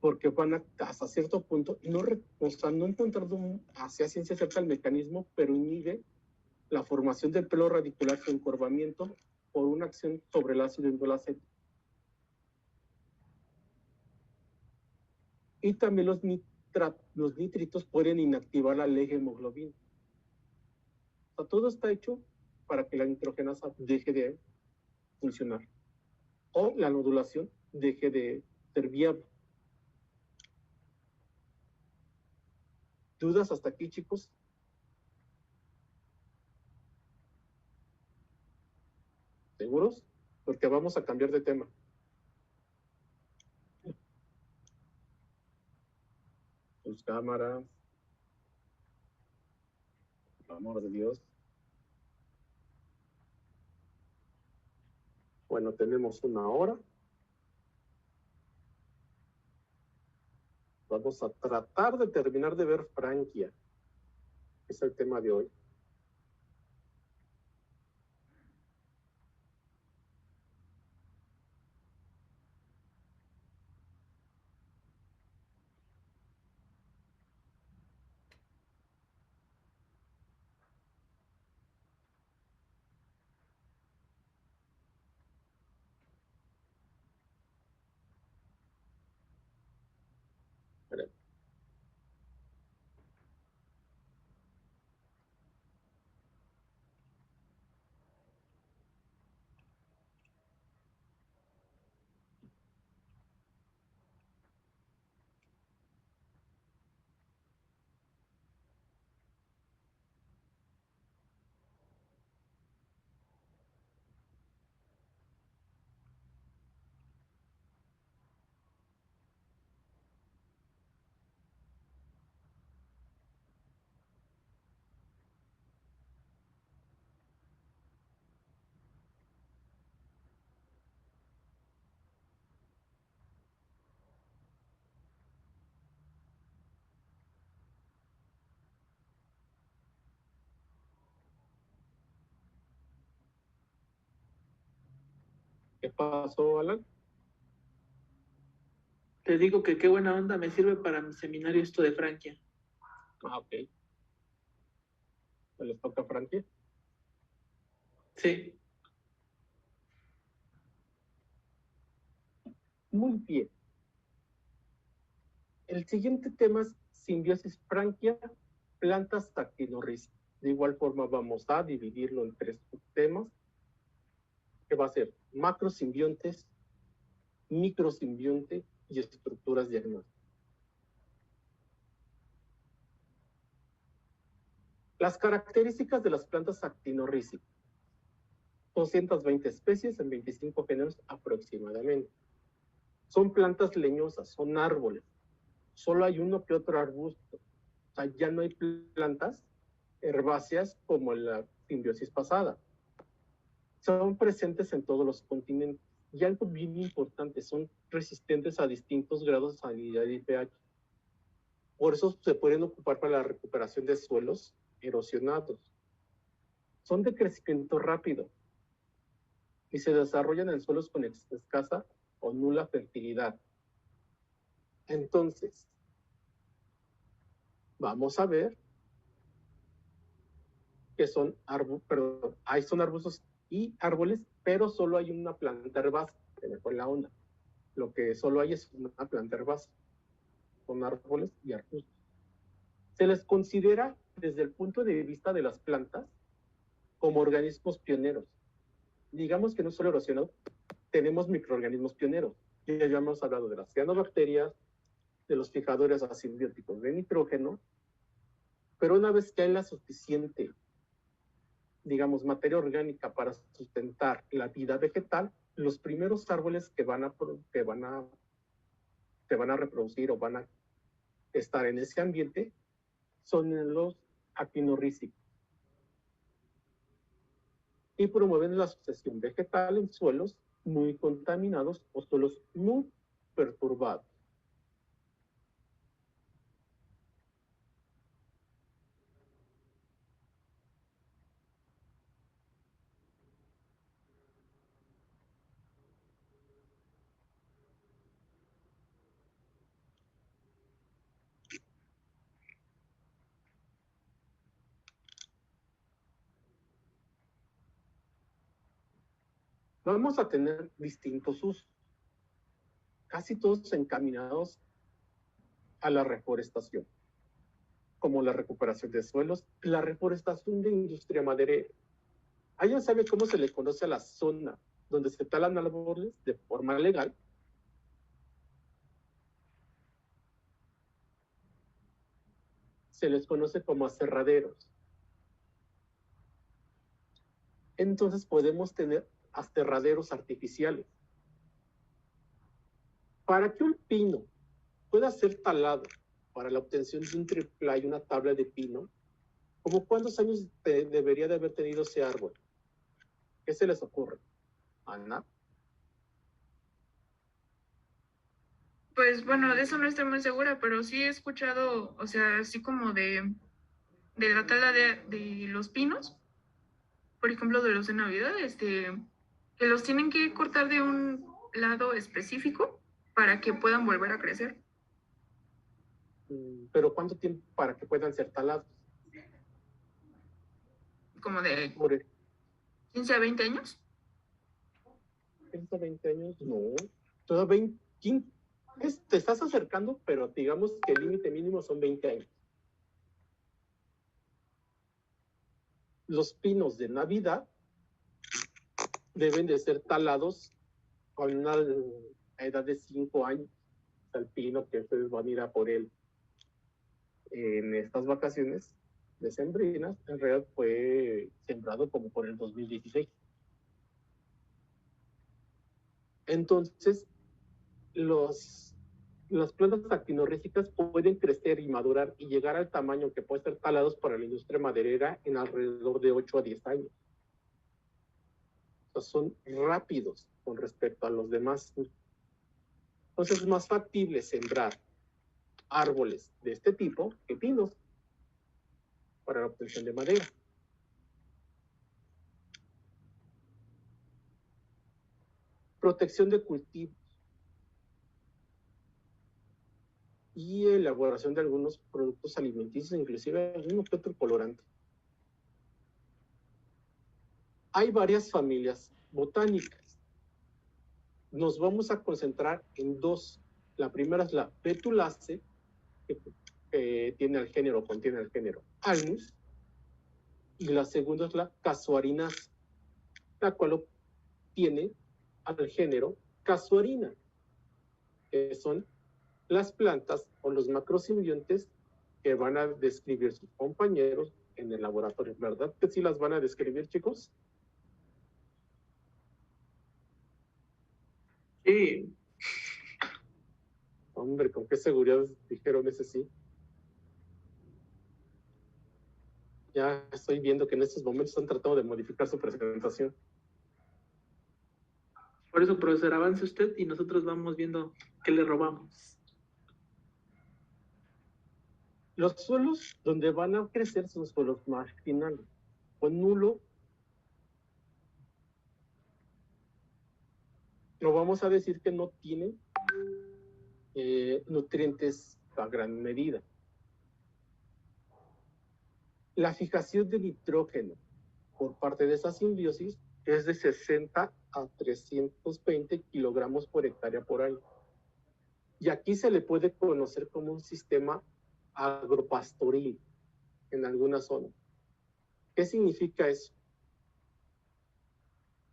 Porque van a, hasta cierto punto, no encontrando hacia ciencia cierta el mecanismo, pero inhibe la formación del pelo radicular con encorvamiento por una acción sobre el ácido indolacético. Y también los nitritos pueden inactivar la hemoglobina. O sea, todo está hecho para que la nitrogenasa deje de funcionar o la nodulación deje de ser viable. ¿Dudas hasta aquí, chicos? ¿Seguros? Porque vamos a cambiar de tema. Sus cámaras. Por amor de Dios. Bueno, tenemos 1 hora. Vamos a tratar de terminar de ver Franquia. Es el tema de hoy. ¿Qué pasó, Alan? Te digo que qué buena onda, me sirve para mi seminario esto de Franquia. Ah, ok. ¿Les toca Franquia? Sí. Muy bien. El siguiente tema es simbiosis Franquia, plantas actinorrícidas. De igual forma vamos a dividirlo en 3 subtemas, que va a ser macrosimbiontes, microsimbionte y estructuras diagnósticas. Las características de las plantas actinorrícidas. 220 especies en 25 géneros aproximadamente. Son plantas leñosas, son árboles. Solo hay uno que otro arbusto. O sea, ya no hay plantas herbáceas como en la simbiosis pasada. Son presentes en todos los continentes. Y algo bien importante, son resistentes a distintos grados de salinidad y pH. Por eso se pueden ocupar para la recuperación de suelos erosionados. Son de crecimiento rápido y se desarrollan en suelos con escasa o nula fertilidad. Entonces, vamos a ver que son arbustos y árboles, pero solo hay una planta herbácea, que me fue la onda. Lo que solo hay es una planta herbácea, son árboles y arbustos. Se les considera desde el punto de vista de las plantas como organismos pioneros. digamos que no solo erosionado, tenemos microorganismos pioneros. Ya hemos hablado de las cianobacterias, de los fijadores asimbióticos de nitrógeno, pero una vez que hay la suficiente, digamos, materia orgánica para sustentar la vida vegetal, los primeros árboles que van a reproducir o van a estar en ese ambiente son los actinorrícicos. Y promueven la sucesión vegetal en suelos muy contaminados o suelos muy perturbados. Vamos a tener distintos usos, casi todos encaminados a la reforestación, como la recuperación de suelos, la reforestación de industria maderera. ¿Alguien sabe cómo se le conoce a la zona donde se talan árboles de forma legal? Se les conoce como aserraderos. Entonces podemos tener aserraderos artificiales. Para que un pino pueda ser talado para la obtención de un triplay y una tabla de pino, ¿cómo cuántos años debería de haber tenido ese árbol? ¿Qué se les ocurre? Ana. Pues bueno, de eso no estoy muy segura, pero sí he escuchado, o sea, así como de la tala de los pinos, por ejemplo, de los de Navidad, que los tienen que cortar de un lado específico para que puedan volver a crecer. Pero ¿cuánto tiempo para que puedan ser talados? Como de Por 15 a 20 años. 15 a 20 años, no. Todo 20, 15, te estás acercando, pero digamos que el límite mínimo son 20 años. Los pinos de Navidad deben de ser talados con una edad de 5 años. El pino que ustedes van a ir a por él en estas vacaciones decembrinas, en realidad fue sembrado como por el 2016. Entonces, las plantas actinorrícicas pueden crecer y madurar y llegar al tamaño que puede ser talados para la industria maderera en alrededor de 8 a 10 años. O sea, son rápidos con respecto a los demás. Entonces es más factible sembrar árboles de este tipo que pinos para la obtención de madera. Protección de cultivos y elaboración de algunos productos alimenticios, inclusive uno que otro colorante. Hay varias familias botánicas. Nos vamos a concentrar en dos. La primera es la Petulaceae, que contiene el género Alnus, y la segunda es la Casuarinaceae, la cual tiene al género Casuarina, que son las plantas o los macrosimbiontes que van a describir sus compañeros en el laboratorio. ¿Verdad que sí las van a describir, chicos? Sí. Hombre, ¿con qué seguridad dijeron ese sí? Ya estoy viendo que en estos momentos están tratando de modificar su presentación. Por eso, profesor, avance usted y nosotros vamos viendo qué le robamos. Los suelos donde van a crecer son suelos marginales, con nulo. No vamos a decir que no tienen nutrientes a gran medida. La fijación de nitrógeno por parte de esa simbiosis es de 60 a 320 kilogramos por hectárea por año. Y aquí se le puede conocer como un sistema agropastoril en alguna zona. ¿Qué significa eso?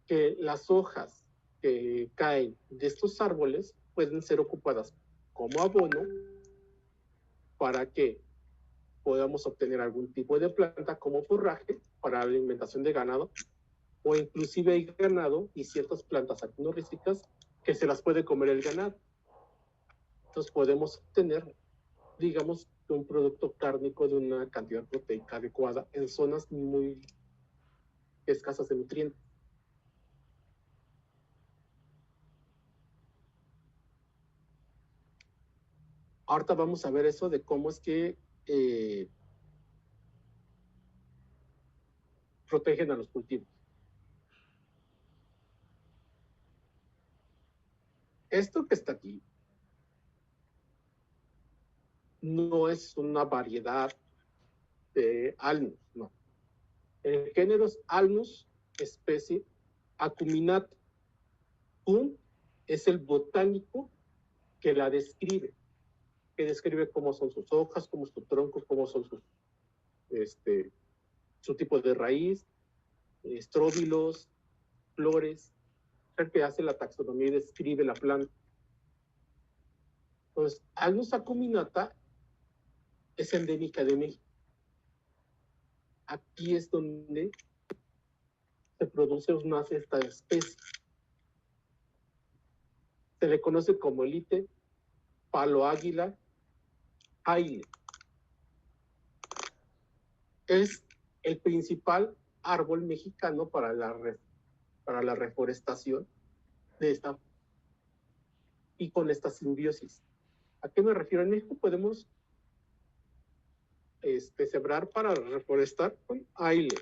que las hojas que caen de estos árboles pueden ser ocupadas como abono para que podamos obtener algún tipo de planta como forraje para la alimentación de ganado, o inclusive hay ganado y ciertas plantas actinorísticas que se las puede comer el ganado. Entonces podemos obtener, digamos, un producto cárnico de una cantidad proteica adecuada en zonas muy escasas de nutrientes. Ahorita vamos a ver eso de cómo es que protegen a los cultivos. Esto que está aquí no es una variedad de Alnus, no. El género es Alnus, especie Acuminata. Es el botánico que la describe, cómo son sus hojas, cómo es su tronco, cómo son sus, su tipo de raíz, estróbilos, flores, el que hace la taxonomía y describe la planta. Entonces, Alnus acuminata es endémica de México. Aquí es donde se produce más esta especie. Se le conoce como elite, palo águila, aile. Es el principal árbol mexicano para la reforestación de esta y con esta simbiosis. ¿A qué me refiero? En México podemos sembrar para reforestar con aile,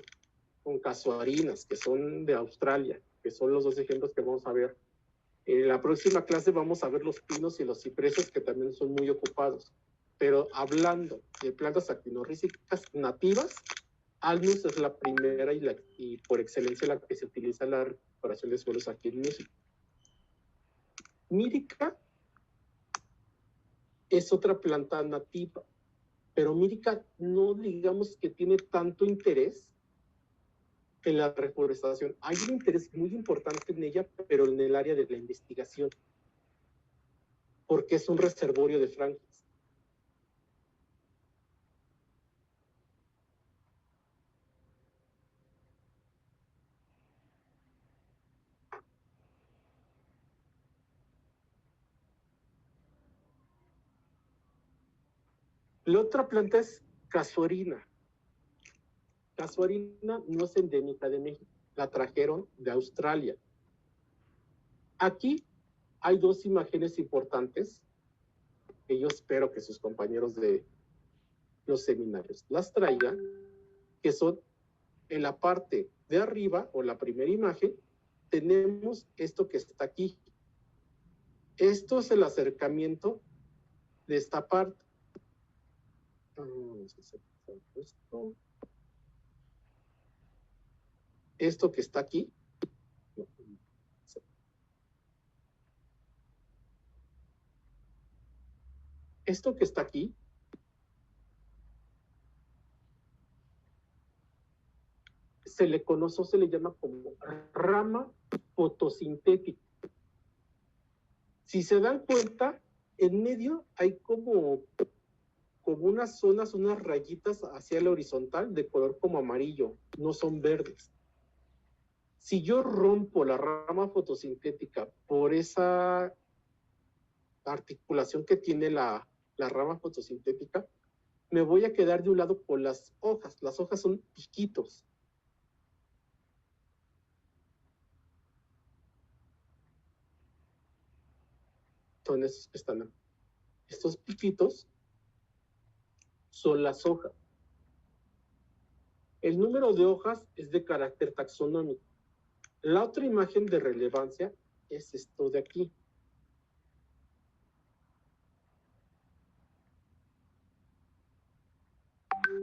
con casuarinas, que son de Australia, que son los dos ejemplos que vamos a ver. En la próxima clase vamos a ver los pinos y los cipreses, que también son muy ocupados. Pero hablando de plantas actinorrísticas nativas, Alnus es la primera y por excelencia la que se utiliza en la recuperación de suelos aquí en México. Mírica es otra planta nativa, pero Mírica no digamos que tiene tanto interés en la reforestación. Hay un interés muy importante en ella, pero en el área de la investigación, porque es un reservorio de franjas. La otra planta es casuarina. Casuarina no es endémica de México, la trajeron de Australia. Aquí hay dos imágenes importantes que yo espero que sus compañeros de los seminarios las traigan, que son en la parte de arriba, o la primera imagen, tenemos esto que está aquí. Esto es el acercamiento de esta parte. Esto que está aquí. Esto que está aquí se le conoce, se le llama como rama fotosintética. Si se dan cuenta, en medio hay como unas zonas, unas rayitas hacia la horizontal de color como amarillo, no son verdes. Si yo rompo la rama fotosintética por esa articulación que tiene la rama fotosintética, me voy a quedar de un lado con las hojas. Las hojas son piquitos. Son esos que están. Estos piquitos son las hojas. El número de hojas es de carácter taxonómico. La otra imagen de relevancia es esto de aquí.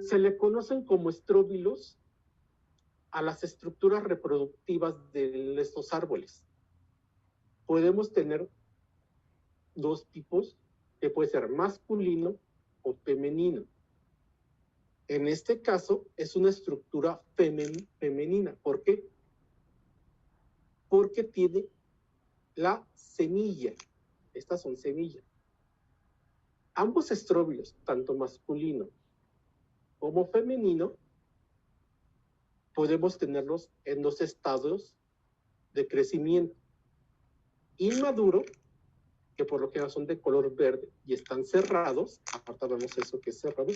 Se le conocen como estróbilos a las estructuras reproductivas de estos árboles. Podemos tener dos tipos, que puede ser masculino o femenino. En este caso es una estructura femenina. ¿Por qué? porque tiene la semilla. Estas son semillas. Ambos estróbilos, tanto masculino como femenino, podemos tenerlos en dos estados de crecimiento. Inmaduro, que por lo general son de color verde y están cerrados, aparte vemos eso que es cerrado,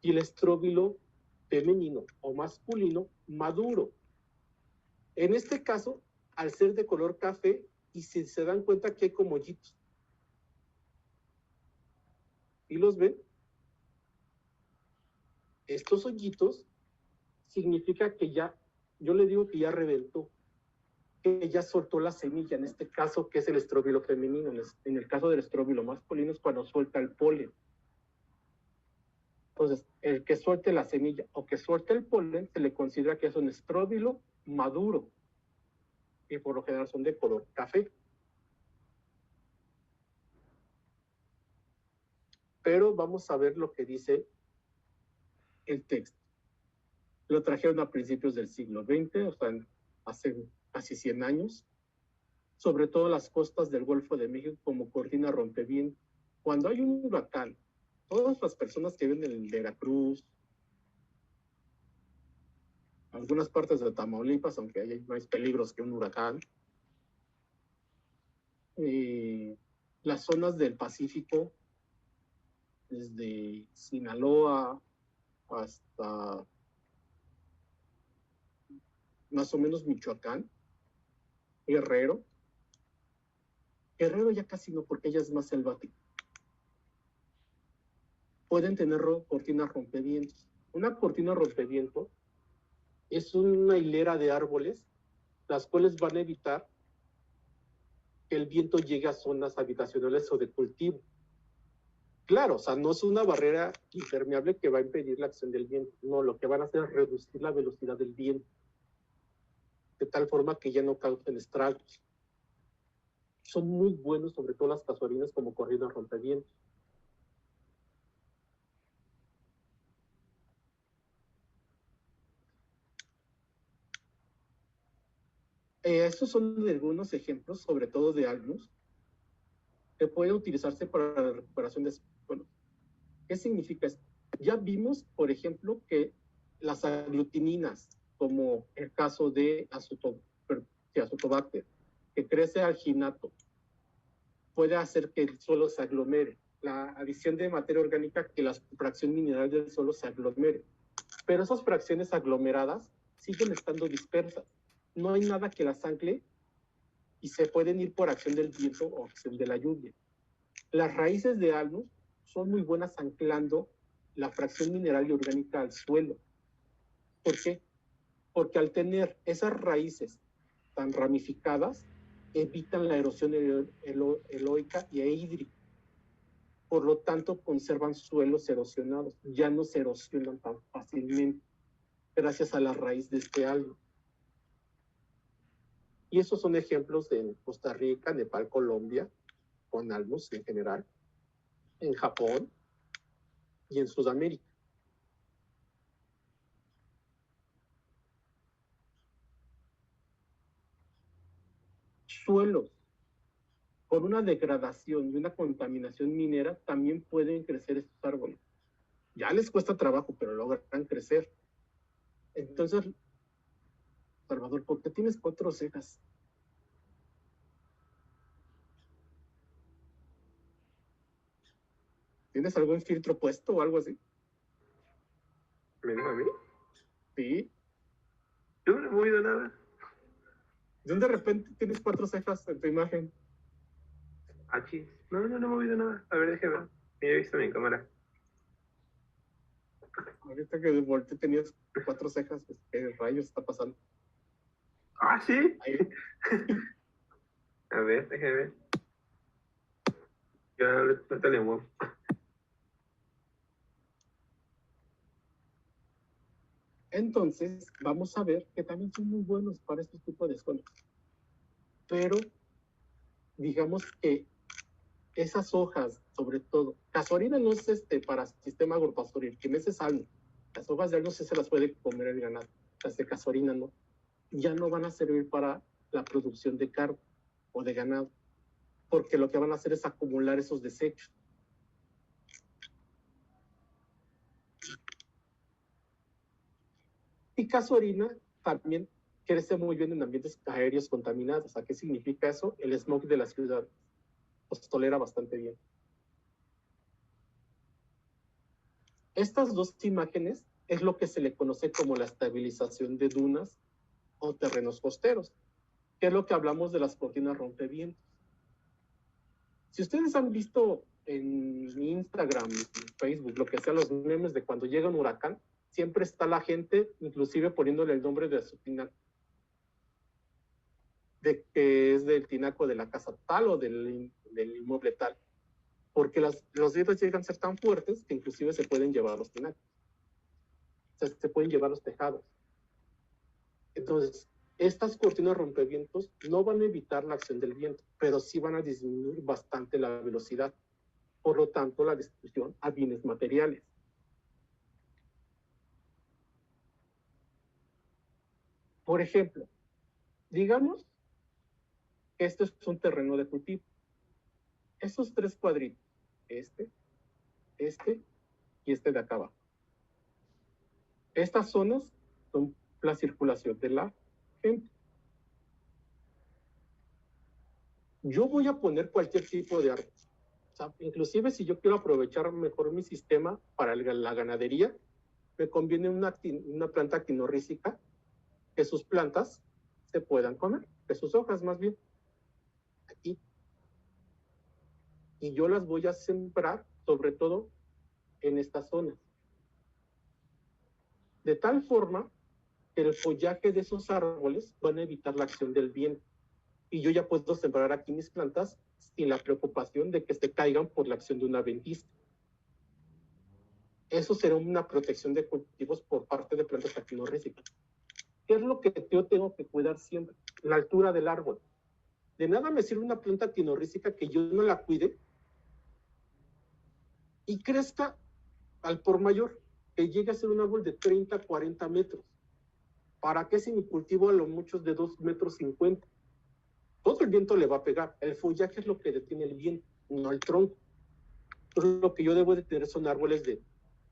y el estróbilo femenino o masculino maduro. En este caso, al ser de color café, y si se dan cuenta que hay como hoyitos. ¿Y los ven? Estos hoyitos significa que ya, yo le digo que ya reventó, que ya soltó la semilla, en este caso, que es el estróbilo femenino. En el caso del estróbilo masculino es cuando suelta el polen. Entonces, el que suelte la semilla o que suelte el polen se le considera que es un estróbilo maduro, y por lo general son de color café. Pero vamos a ver lo que dice el texto. Lo trajeron a principios del siglo XX, o sea, hace casi 100 años, sobre todo las costas del Golfo de México como cortina rompeviento. Cuando hay un huracán, todas las personas que viven en Veracruz, algunas partes de Tamaulipas, aunque hay más peligros que un huracán, las zonas del Pacífico, desde Sinaloa hasta más o menos Michoacán, Guerrero ya casi no, porque ella es más selvática. Pueden tener cortinas rompevientos. Una cortina rompeviento es una hilera de árboles, las cuales van a evitar que el viento llegue a zonas habitacionales o de cultivo. Claro, o sea, no es una barrera impermeable que va a impedir la acción del viento. No, lo que van a hacer es reducir la velocidad del viento, de tal forma que ya no causen estragos. Son muy buenos, sobre todo las casuarinas, como cortinas rompevientos. Estos son algunos ejemplos, sobre todo de almus, que pueden utilizarse para la recuperación de suelos. ¿Qué significa esto? Ya vimos, por ejemplo, que las aglutininas, como el caso de Azotobacter, que crece alginato, puede hacer que el suelo se aglomere. La adición de materia orgánica, que la fracción mineral del suelo se aglomere. Pero esas fracciones aglomeradas siguen estando dispersas. No hay nada que las ancle y se pueden ir por acción del viento o acción de la lluvia. Las raíces de almus son muy buenas anclando la fracción mineral y orgánica al suelo. ¿Por qué? Porque al tener esas raíces tan ramificadas, evitan la erosión eloica y hídrica. Por lo tanto, conservan suelos erosionados. Ya no se erosionan tan fácilmente gracias a la raíz de este algo. Y esos son ejemplos de Costa Rica, Nepal, Colombia, con almus en general, en Japón y en Sudamérica. Suelos con una degradación y una contaminación minera también pueden crecer estos árboles. Ya les cuesta trabajo, pero logran crecer. Entonces, Salvador, ¿por qué tienes 4 cejas? ¿Tienes algún filtro puesto o algo así? ¿Me dijo a mí? Sí. Yo no he movido nada. ¿De dónde de repente tienes 4 cejas en tu imagen? Achis. No he movido nada. A ver, déjame ver. Ni he visto mi cámara. Ahorita que de volteo tenías 4 cejas, pues, ¿qué rayos está pasando? Ah, sí. Ahí. A ver, déjame ver. Yo ahorita le muevo. Entonces, vamos a ver que también son muy buenos para este tipo de suelos. Pero, digamos que esas hojas, sobre todo, casuarina no es para sistema agropastoril, que es algo. Las hojas de algo sí se las puede comer el ganado, las de casuarina no. Ya no van a servir para la producción de carne o de ganado, porque lo que van a hacer es acumular esos desechos. Y casuarina también crece muy bien en ambientes aéreos contaminados. ¿A qué significa eso? El smog de la ciudad los tolera bastante bien. Estas dos imágenes es lo que se le conoce como la estabilización de dunas o terrenos costeros, que es lo que hablamos de las cortinas rompevientos. Si ustedes han visto en Instagram, Facebook, lo que sea, los memes de cuando llega un huracán, siempre está la gente, inclusive poniéndole el nombre de su tinaco, de que es del tinaco de la casa tal o del inmueble tal, porque los vientos llegan a ser tan fuertes que inclusive se pueden llevar los tinacos, o sea, se pueden llevar los tejados. Entonces, estas cortinas rompevientos no van a evitar la acción del viento, pero sí van a disminuir bastante la velocidad, por lo tanto, la destrucción a bienes materiales. Por ejemplo, digamos que esto es un terreno de cultivo. Esos tres cuadritos, este y este de acá abajo. Estas zonas son la circulación de la gente. Yo voy a poner cualquier tipo de árbol. O sea, inclusive si yo quiero aprovechar mejor mi sistema para la ganadería, me conviene una planta actinorrícica, que sus plantas se puedan comer, que sus hojas más bien, aquí. Y yo las voy a sembrar, sobre todo, en estas zonas. De tal forma que el follaje de esos árboles van a evitar la acción del viento. Y yo ya puedo sembrar aquí mis plantas sin la preocupación de que se caigan por la acción de una ventisca. Eso será una protección de cultivos por parte de plantas actinorrícicas. ¿Qué es lo que yo tengo que cuidar siempre? La altura del árbol. De nada me sirve una planta actinorrícica que yo no la cuide y crezca al por mayor, que llegue a ser un árbol de 30, 40 metros. ¿Para qué si mi cultivo a lo mucho es de 2,50 metros? Todo el viento le va a pegar. El follaje es lo que detiene el viento, no el tronco. Entonces, lo que yo debo de tener son árboles de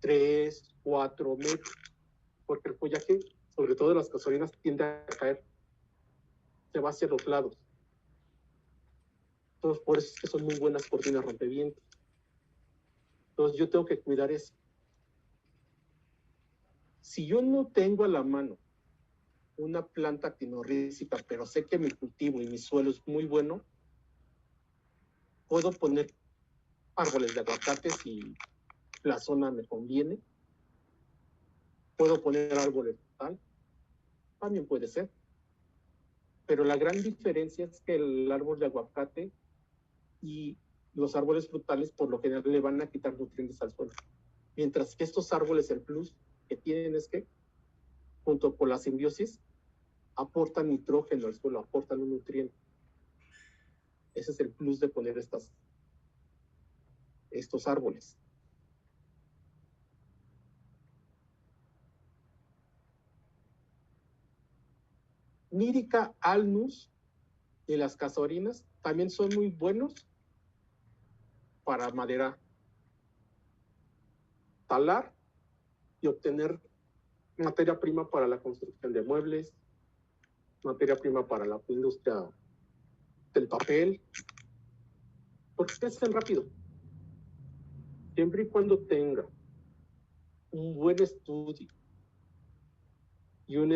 3, 4 metros, porque el follaje, sobre todo de las casuarinas, tiende a caer, se va hacia los lados. Entonces, por eso es que son muy buenas cortinas rompevientos. Entonces, yo tengo que cuidar eso. Si yo no tengo a la mano una planta actinorrícica, pero sé que mi cultivo y mi suelo es muy bueno, puedo poner árboles de aguacate si la zona me conviene. Puedo poner árboles tal, también puede ser. Pero la gran diferencia es que el árbol de aguacate y los árboles frutales por lo general le van a quitar nutrientes al suelo. Mientras que estos árboles, el plus que tienen es que, junto con la simbiosis, aportan nitrógeno al suelo, aportan un nutriente. Ese es el plus de poner estos árboles. Nírica alnus y las casuarinas también son muy buenos para madera, talar y obtener materia prima para la construcción de muebles, materia prima para la industria del papel, porque crecen rápido. Siempre y cuando tenga un buen estudio y un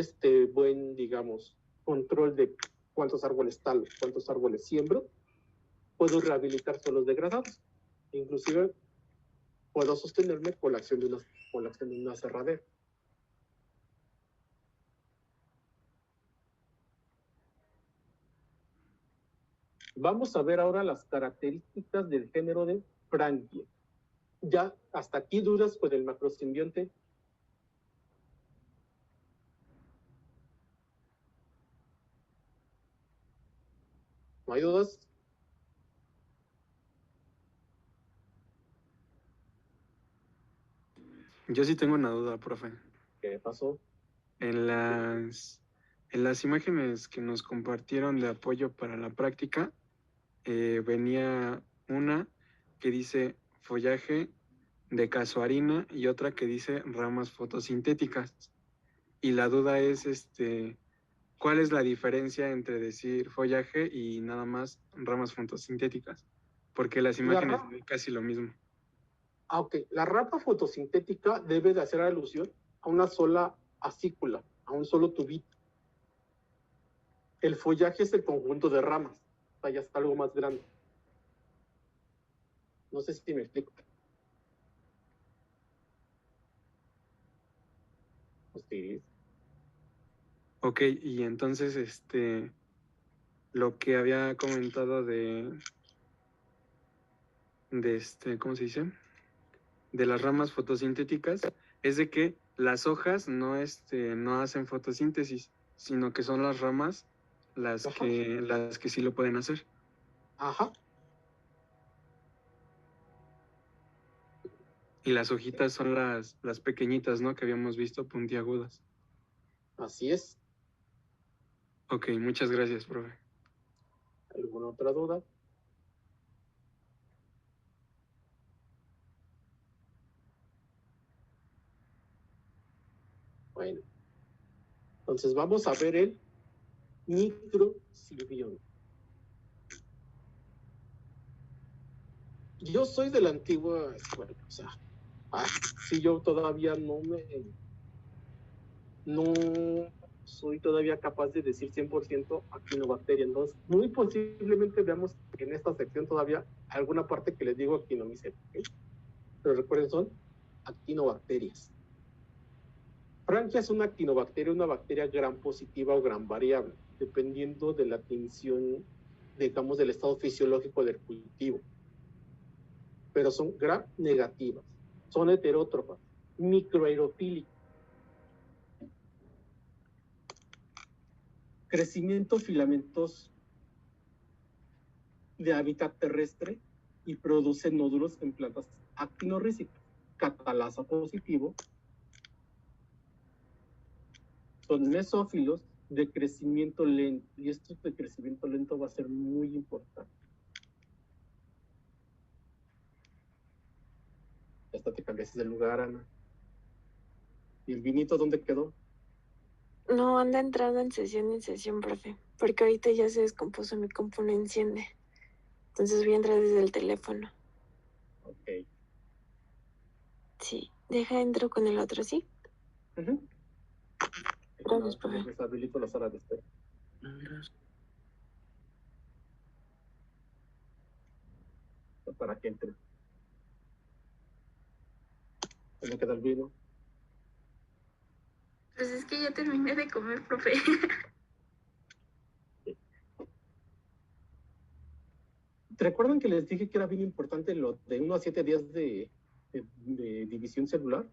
buen, digamos, control de cuántos árboles talo, cuántos árboles siembro, puedo rehabilitar suelos degradados. Inclusive puedo sostenerme con la acción de una aserradera. Vamos a ver ahora las características del género de Frankia. Ya hasta aquí dudas con el macrosimbionte. ¿No hay dudas? Yo sí tengo una duda, profe. ¿Qué pasó? En las En las imágenes que nos compartieron de apoyo para la práctica, venía una que dice follaje de casuarina y otra que dice ramas fotosintéticas. Y la duda es, ¿cuál es la diferencia entre decir follaje y nada más ramas fotosintéticas? Porque las La imágenes rama, ven casi lo mismo. la rama fotosintética debe de hacer alusión a una sola acícula, a un solo tubito. El follaje es el conjunto de ramas, o sea, ya está algo más grande. No sé si me explico. Pues sí. Ok, y entonces, lo que había comentado ¿cómo se dice? De las ramas fotosintéticas, es de que las hojas no hacen fotosíntesis, sino que son las ramas Ajá. las que sí lo pueden hacer. Ajá. Y las hojitas son las pequeñitas, ¿no? Que habíamos visto, puntiagudas. Así es. Ok, muchas gracias, profe. ¿Alguna otra duda? Bueno, entonces vamos a ver el microsilbión. Yo soy de la antigua escuela, o sea, si yo todavía no soy todavía capaz de decir 100% actinobacteria, entonces muy posiblemente veamos en esta sección todavía alguna parte que les digo actinomyceta, ¿okay? Pero recuerden, son actinobacterias. Frankia es una actinobacteria, una bacteria gram positiva o gram variable, dependiendo de la tensión, digamos, del estado fisiológico del cultivo. Pero son gram negativas, son heterótrofas, microaerofílicas. Crecimiento filamentoso de hábitat terrestre y producen nódulos en plantas actinorrícicas. Catalasa positivo. Son mesófilos de crecimiento lento, y esto de crecimiento lento va a ser muy importante. Hasta te cambiaste de lugar, Ana. ¿Y el vinito dónde quedó? No, anda entrando en sesión, profe. Porque ahorita ya se descompuso mi compu, no enciende. Entonces voy a entrar desde el teléfono. Ok. Sí, entro con el otro, ¿sí? Gracias, profe. Deshabilito la sala de espera. Para que entre. ¿Cómo queda el vino? Pues es que ya terminé de comer, profe. ¿Te recuerdan que les dije que era bien importante lo de 1 a 7 días de división celular?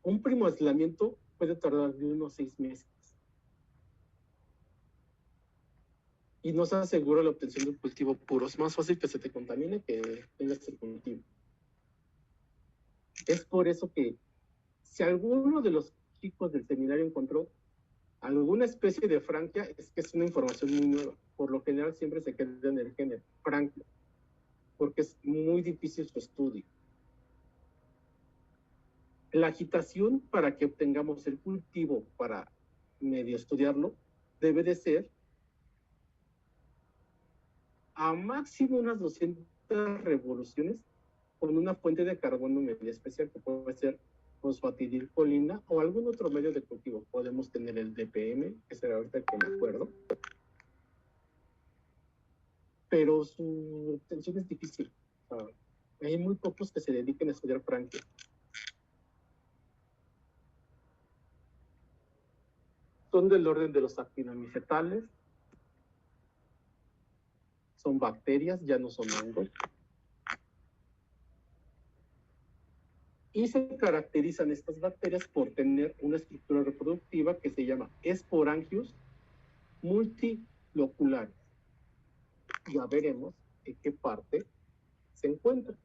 Un primo aislamiento puede tardar de 1 a 6 meses. Y no se asegura la obtención de un cultivo puro. Es más fácil que se te contamine que tengas el cultivo. Es por eso que si alguno de los chicos del seminario encontró alguna especie de franquia, es que es una información muy nueva. Por lo general siempre se queda en el género franquia, porque es muy difícil su estudio. La agitación para que obtengamos el cultivo para medio estudiarlo debe de ser a máximo unas 200 revoluciones con una fuente de carbono media especial que puede ser fosfatidilcolina o algún otro medio de cultivo. Podemos tener el DPM, que será ahorita que me acuerdo, pero su obtención es difícil. Hay muy pocos que se dediquen a estudiar franquia. Son del orden de los actinomycetales, son bacterias, ya no son hongos. Y se caracterizan estas bacterias por tener una estructura reproductiva que se llama esporangios multiloculares. Ya veremos en qué parte se encuentran.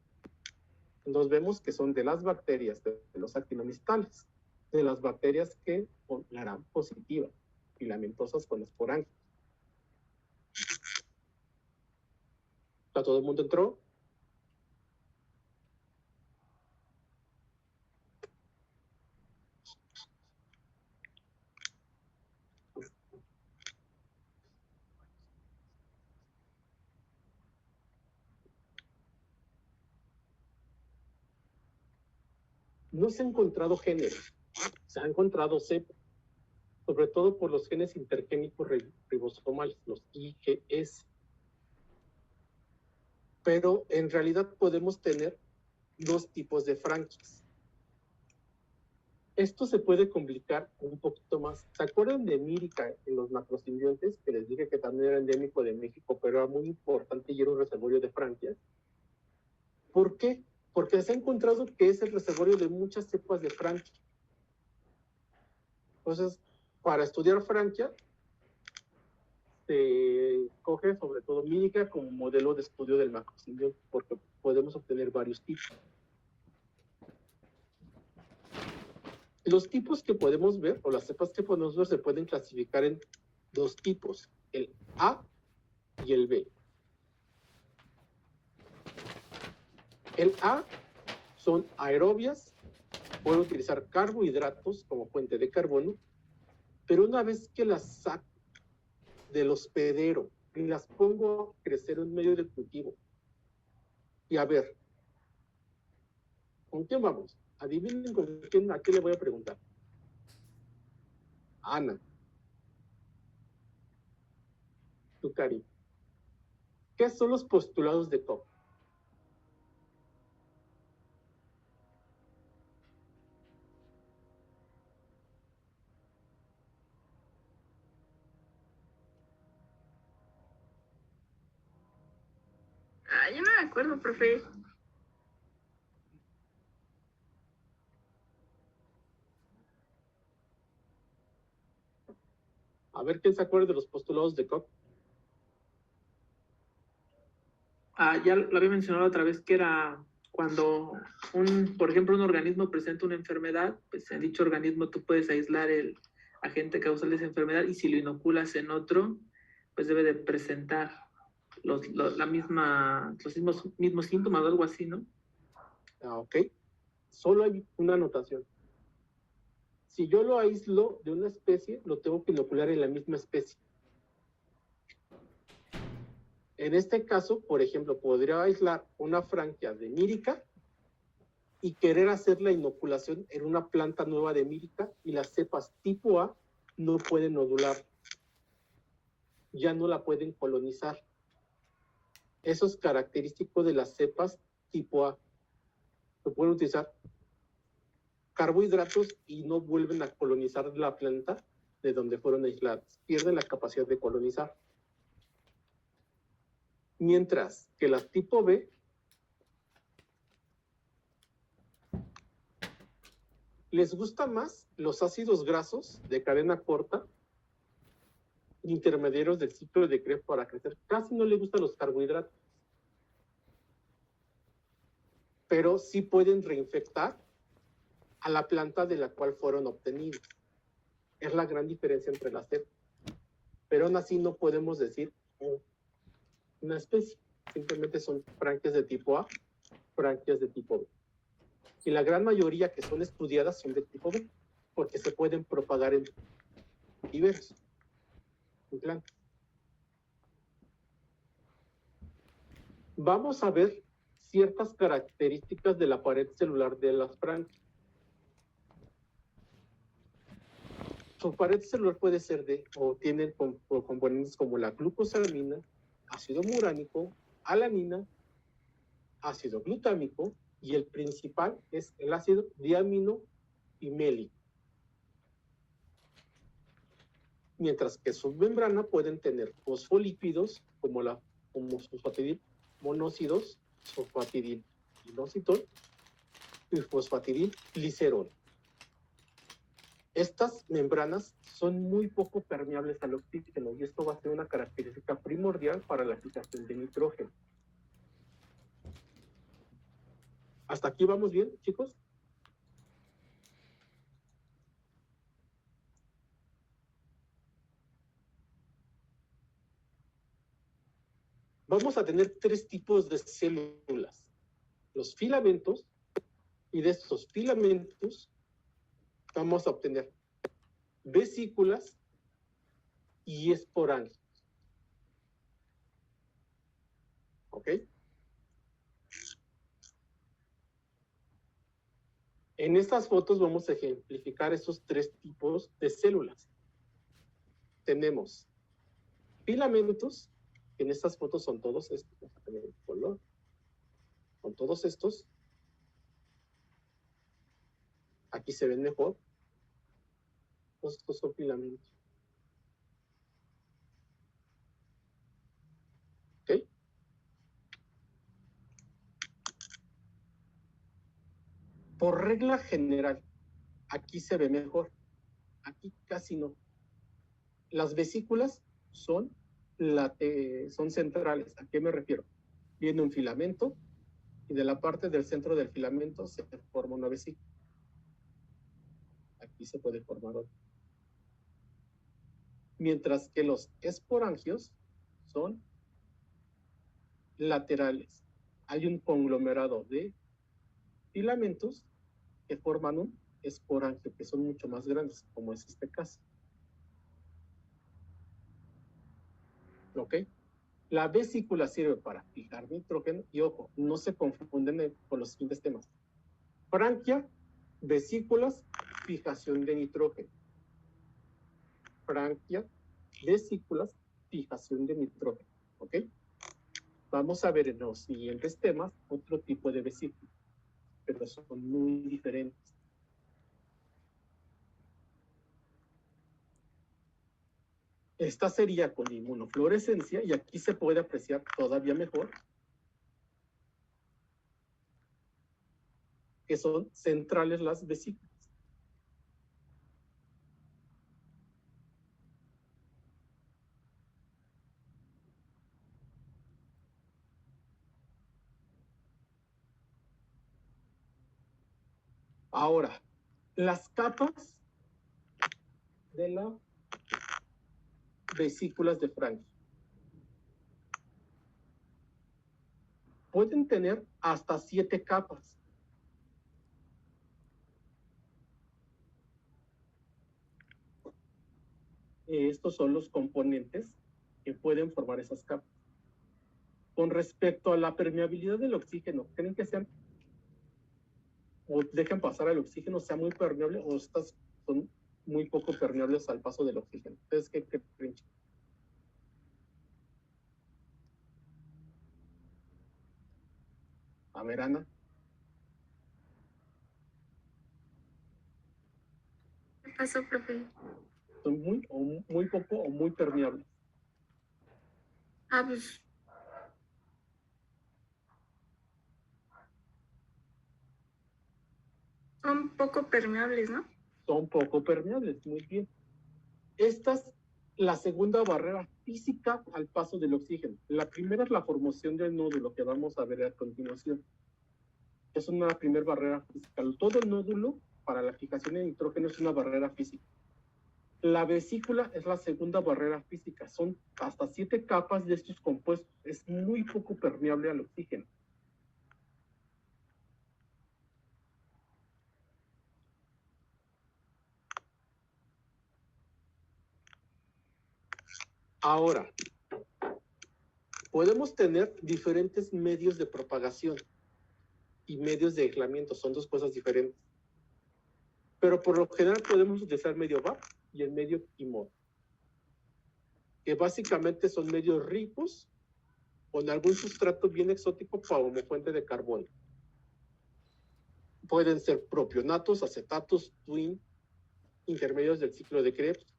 Entonces vemos que son de las bacterias de los actinomycetales. de las bacterias que la harán positiva, filamentosas con esporangios. ¿Ya todo el mundo entró? No se ha encontrado géneros, se ha encontrado cepas, sobre todo por los genes intergénicos ribosomales, los IGS. Pero en realidad podemos tener dos tipos de franquias. Esto se puede complicar un poquito más. ¿Se acuerdan de Mírica en los macrosimbiontes? Que les dije que también era endémico de México, pero era muy importante y era un reservorio de franquias. ¿Por qué? Porque se ha encontrado que es el reservorio de muchas cepas de franquia. Entonces, para estudiar franquia, se coge sobre todo Mírica como modelo de estudio del macrosimbionte, porque podemos obtener varios tipos. Los tipos que podemos ver, o las cepas que podemos ver, se pueden clasificar en dos tipos, el A y el B. El A son aerobias, pueden utilizar carbohidratos como fuente de carbono, pero una vez que las saco del hospedero y las pongo a crecer en un medio de cultivo, y a ver, ¿con quién vamos? Adivinen con quién, a qué le voy a preguntar. Ana. Tu Cari. ¿Qué son los postulados de Koch? Yo no me acuerdo, profe. A ver quién se acuerda de los postulados de Koch. Ya lo había mencionado otra vez, que era cuando, por ejemplo, un organismo presenta una enfermedad, pues en dicho organismo tú puedes aislar el agente causal de esa enfermedad y si lo inoculas en otro, pues debe de presentar los mismos síntomas o algo así, ¿no? Ok. Solo hay una anotación. Si yo lo aíslo de una especie, lo tengo que inocular en la misma especie. En este caso, por ejemplo, podría aislar una franquia de Mírica y querer hacer la inoculación en una planta nueva de Mírica y las cepas tipo A no pueden nodular. Ya no la pueden colonizar. Eso es característico de las cepas tipo A. Se pueden utilizar carbohidratos y no vuelven a colonizar la planta de donde fueron aisladas. Pierden la capacidad de colonizar. Mientras que las tipo B les gusta más los ácidos grasos de cadena corta, intermediarios del ciclo de Krebs para crecer. Casi no les gustan los carbohidratos. Pero sí pueden reinfectar a la planta de la cual fueron obtenidos. Es la gran diferencia entre las cepas. Pero aún así no podemos decir una especie. Simplemente son franquias de tipo A, franquias de tipo B. Y la gran mayoría que son estudiadas son de tipo B, porque se pueden propagar en viveros, en plantas. Vamos a ver ciertas características de la pared celular de las franquias. Su pared celular puede ser o tiene componentes como la glucosamina, ácido muránico, alanina, ácido glutámico, y el principal es el ácido diaminopimélico. Mientras que su membrana pueden tener fosfolípidos como fosfatidil monócidos, fosfatidil inositol y fosfatidil glicerol. Estas membranas son muy poco permeables al oxígeno y esto va a ser una característica primordial para la fijación de nitrógeno. ¿Hasta aquí vamos bien, chicos? vamos a tener tres tipos de células. Los filamentos, y de estos filamentos vamos a obtener vesículas y esporangios. ¿Ok? En estas fotos vamos a ejemplificar esos tres tipos de células. Tenemos filamentos, que en estas fotos son todos estos, vamos a tener el color, con todos estos. Aquí se ven mejor. Estos son filamentos. ¿Ok? Por regla general, aquí se ve mejor. Aquí casi no. Las vesículas son centrales. ¿A qué me refiero? Viene un filamento y de la parte del centro del filamento se forma una vesícula. Aquí se puede formar otra. Mientras que los esporangios son laterales. Hay un conglomerado de filamentos que forman un esporangio, que son mucho más grandes, como es este caso. ¿Ok? La vesícula sirve para fijar nitrógeno y, ojo, no se confunden con los siguientes temas. Franquia, vesículas, fijación de nitrógeno. Franquia, vesículas, fijación de nitrógeno. ¿Ok? Vamos a ver en los siguientes temas otro tipo de vesículas, pero son muy diferentes. Esta sería con inmunofluorescencia y aquí se puede apreciar todavía mejor que son centrales las vesículas. Ahora, las capas de las vesículas de Frank pueden tener hasta 7 capas. Estos son los componentes que pueden formar esas capas. Con respecto a la permeabilidad del oxígeno, ¿creen que sean o dejen pasar al oxígeno, sea muy permeable, o estas son muy poco permeables al paso del oxígeno? ¿Ustedes qué creen? A ver, Ana. ¿Qué pasó, profe? Son muy poco o muy permeables. Pues son poco permeables, ¿no? Son poco permeables, muy bien. Esta es la segunda barrera física al paso del oxígeno. La primera es la formación del nódulo, que vamos a ver a continuación. Es una primera barrera física. Todo el nódulo para la fijación de nitrógeno es una barrera física. La vesícula es la segunda barrera física. Son hasta 7 capas de estos compuestos. Es muy poco permeable al oxígeno. Ahora, podemos tener diferentes medios de propagación y medios de aislamiento. Son dos cosas diferentes. Pero por lo general podemos utilizar medio VAP y el medio IMOD, que básicamente son medios ricos con algún sustrato bien exótico como fuente de carbono. Pueden ser propionatos, acetatos, twin, intermedios del ciclo de Krebs.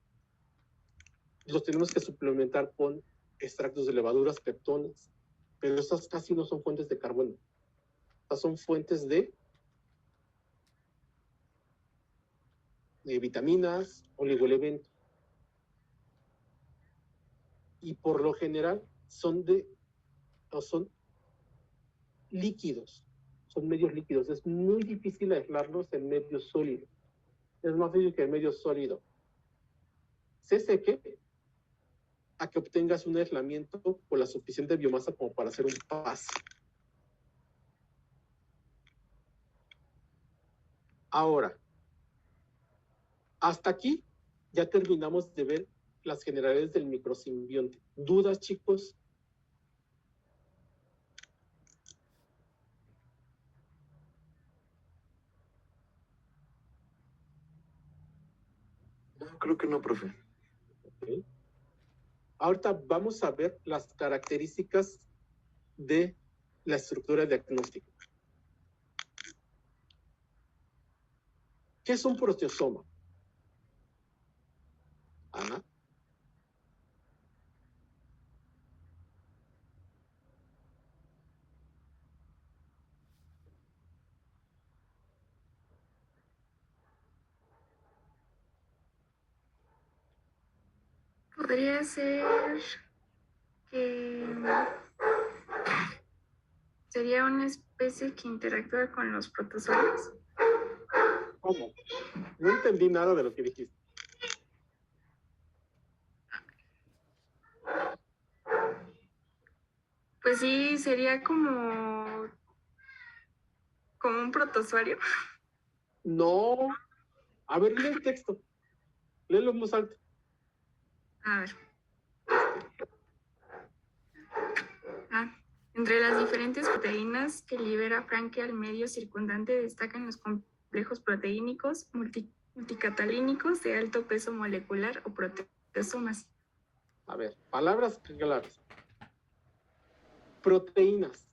Los tenemos que suplementar con extractos de levaduras, peptones, pero estas casi no son fuentes de carbono. Estas son fuentes de vitaminas, oligoelementos. Y por lo general son líquidos, son medios líquidos. Es muy difícil aislarlos en medios sólidos. Es más difícil que en medio sólido se seque a que obtengas un aislamiento o la suficiente biomasa como para hacer un pase. Ahora, hasta aquí ya terminamos de ver las generalidades del microsimbionte. ¿Dudas, chicos? No, creo que no, profe. Okay. Ahorita vamos a ver las características de la estructura diagnóstica. ¿Qué es un proteosoma? Ana. Podría ser que sería una especie que interactúa con los protozoarios. ¿Cómo? No entendí nada de lo que dijiste. Pues sí, sería como un protozoario. No. A ver, lee el texto. Léelo en voz alta. A ver. Entre las diferentes proteínas que libera Franke al medio circundante destacan los complejos proteínicos multicatalínicos de alto peso molecular o proteosomas. A ver, palabras claras. Proteínas.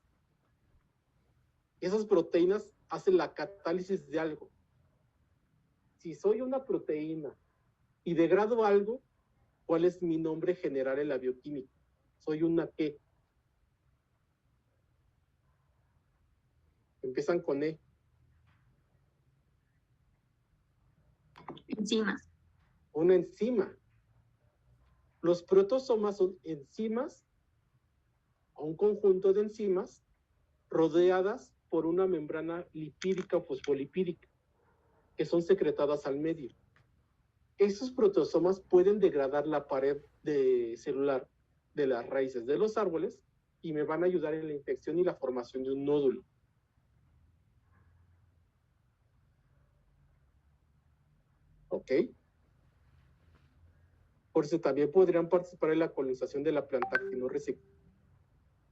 Esas proteínas hacen la catálisis de algo. Si soy una proteína y degrado algo, ¿cuál es mi nombre general en la bioquímica? Soy una ¿qué? Empiezan con E. Enzimas. Una enzima. Los protozomas son enzimas o un conjunto de enzimas rodeadas por una membrana lipídica o fosfolipídica que son secretadas al medio. Esos proteosomas pueden degradar la pared celular de las raíces de los árboles y me van a ayudar en la infección y la formación de un nódulo. ¿Ok? Por eso también podrían participar en la colonización de la planta actinorreciclada,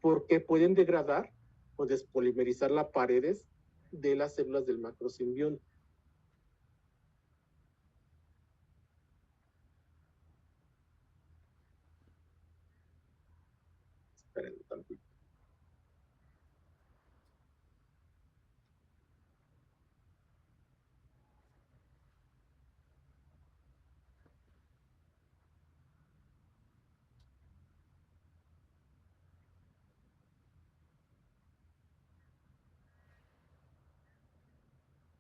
porque pueden degradar o despolimerizar las paredes de las células del macrosimbionte. Esperen un tantito.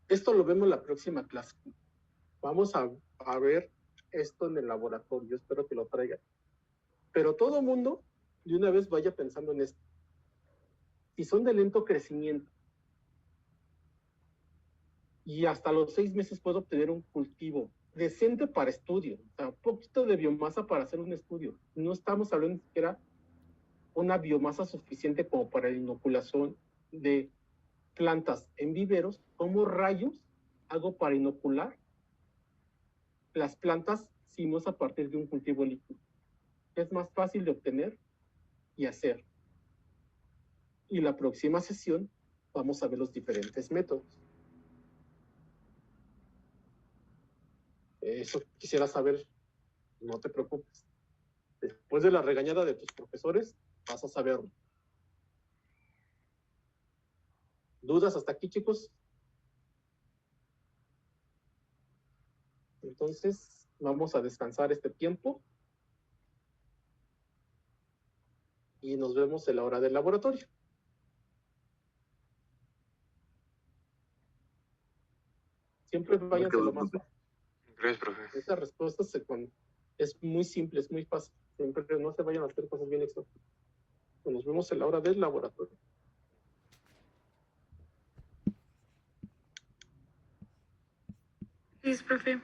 Esto lo vemos en la próxima clase. Vamos a ver esto en el laboratorio. Espero que lo traigan. Pero todo mundo de una vez vaya pensando en esto. Si son de lento crecimiento y hasta los 6 meses puedo obtener un cultivo decente para estudio, o sea, un poquito de biomasa para hacer un estudio. No estamos hablando que era una biomasa suficiente como para la inoculación de plantas en viveros. ¿Cómo rayos hago para inocular las plantas si no es a partir de un cultivo líquido? Es más fácil de obtener y hacer. Y la próxima sesión vamos a ver los diferentes métodos. Eso quisiera saber, no te preocupes. Después de la regañada de tus profesores, vas a saberlo. ¿Dudas hasta aquí, chicos? Entonces, vamos a descansar este tiempo y nos vemos en la hora del laboratorio. Siempre váyanse lo más fácil. Gracias, profe. Esta respuesta es muy simple, es muy fácil. Siempre no se vayan a hacer cosas bien exóticas. Nos vemos en la hora del laboratorio. Sí, profe.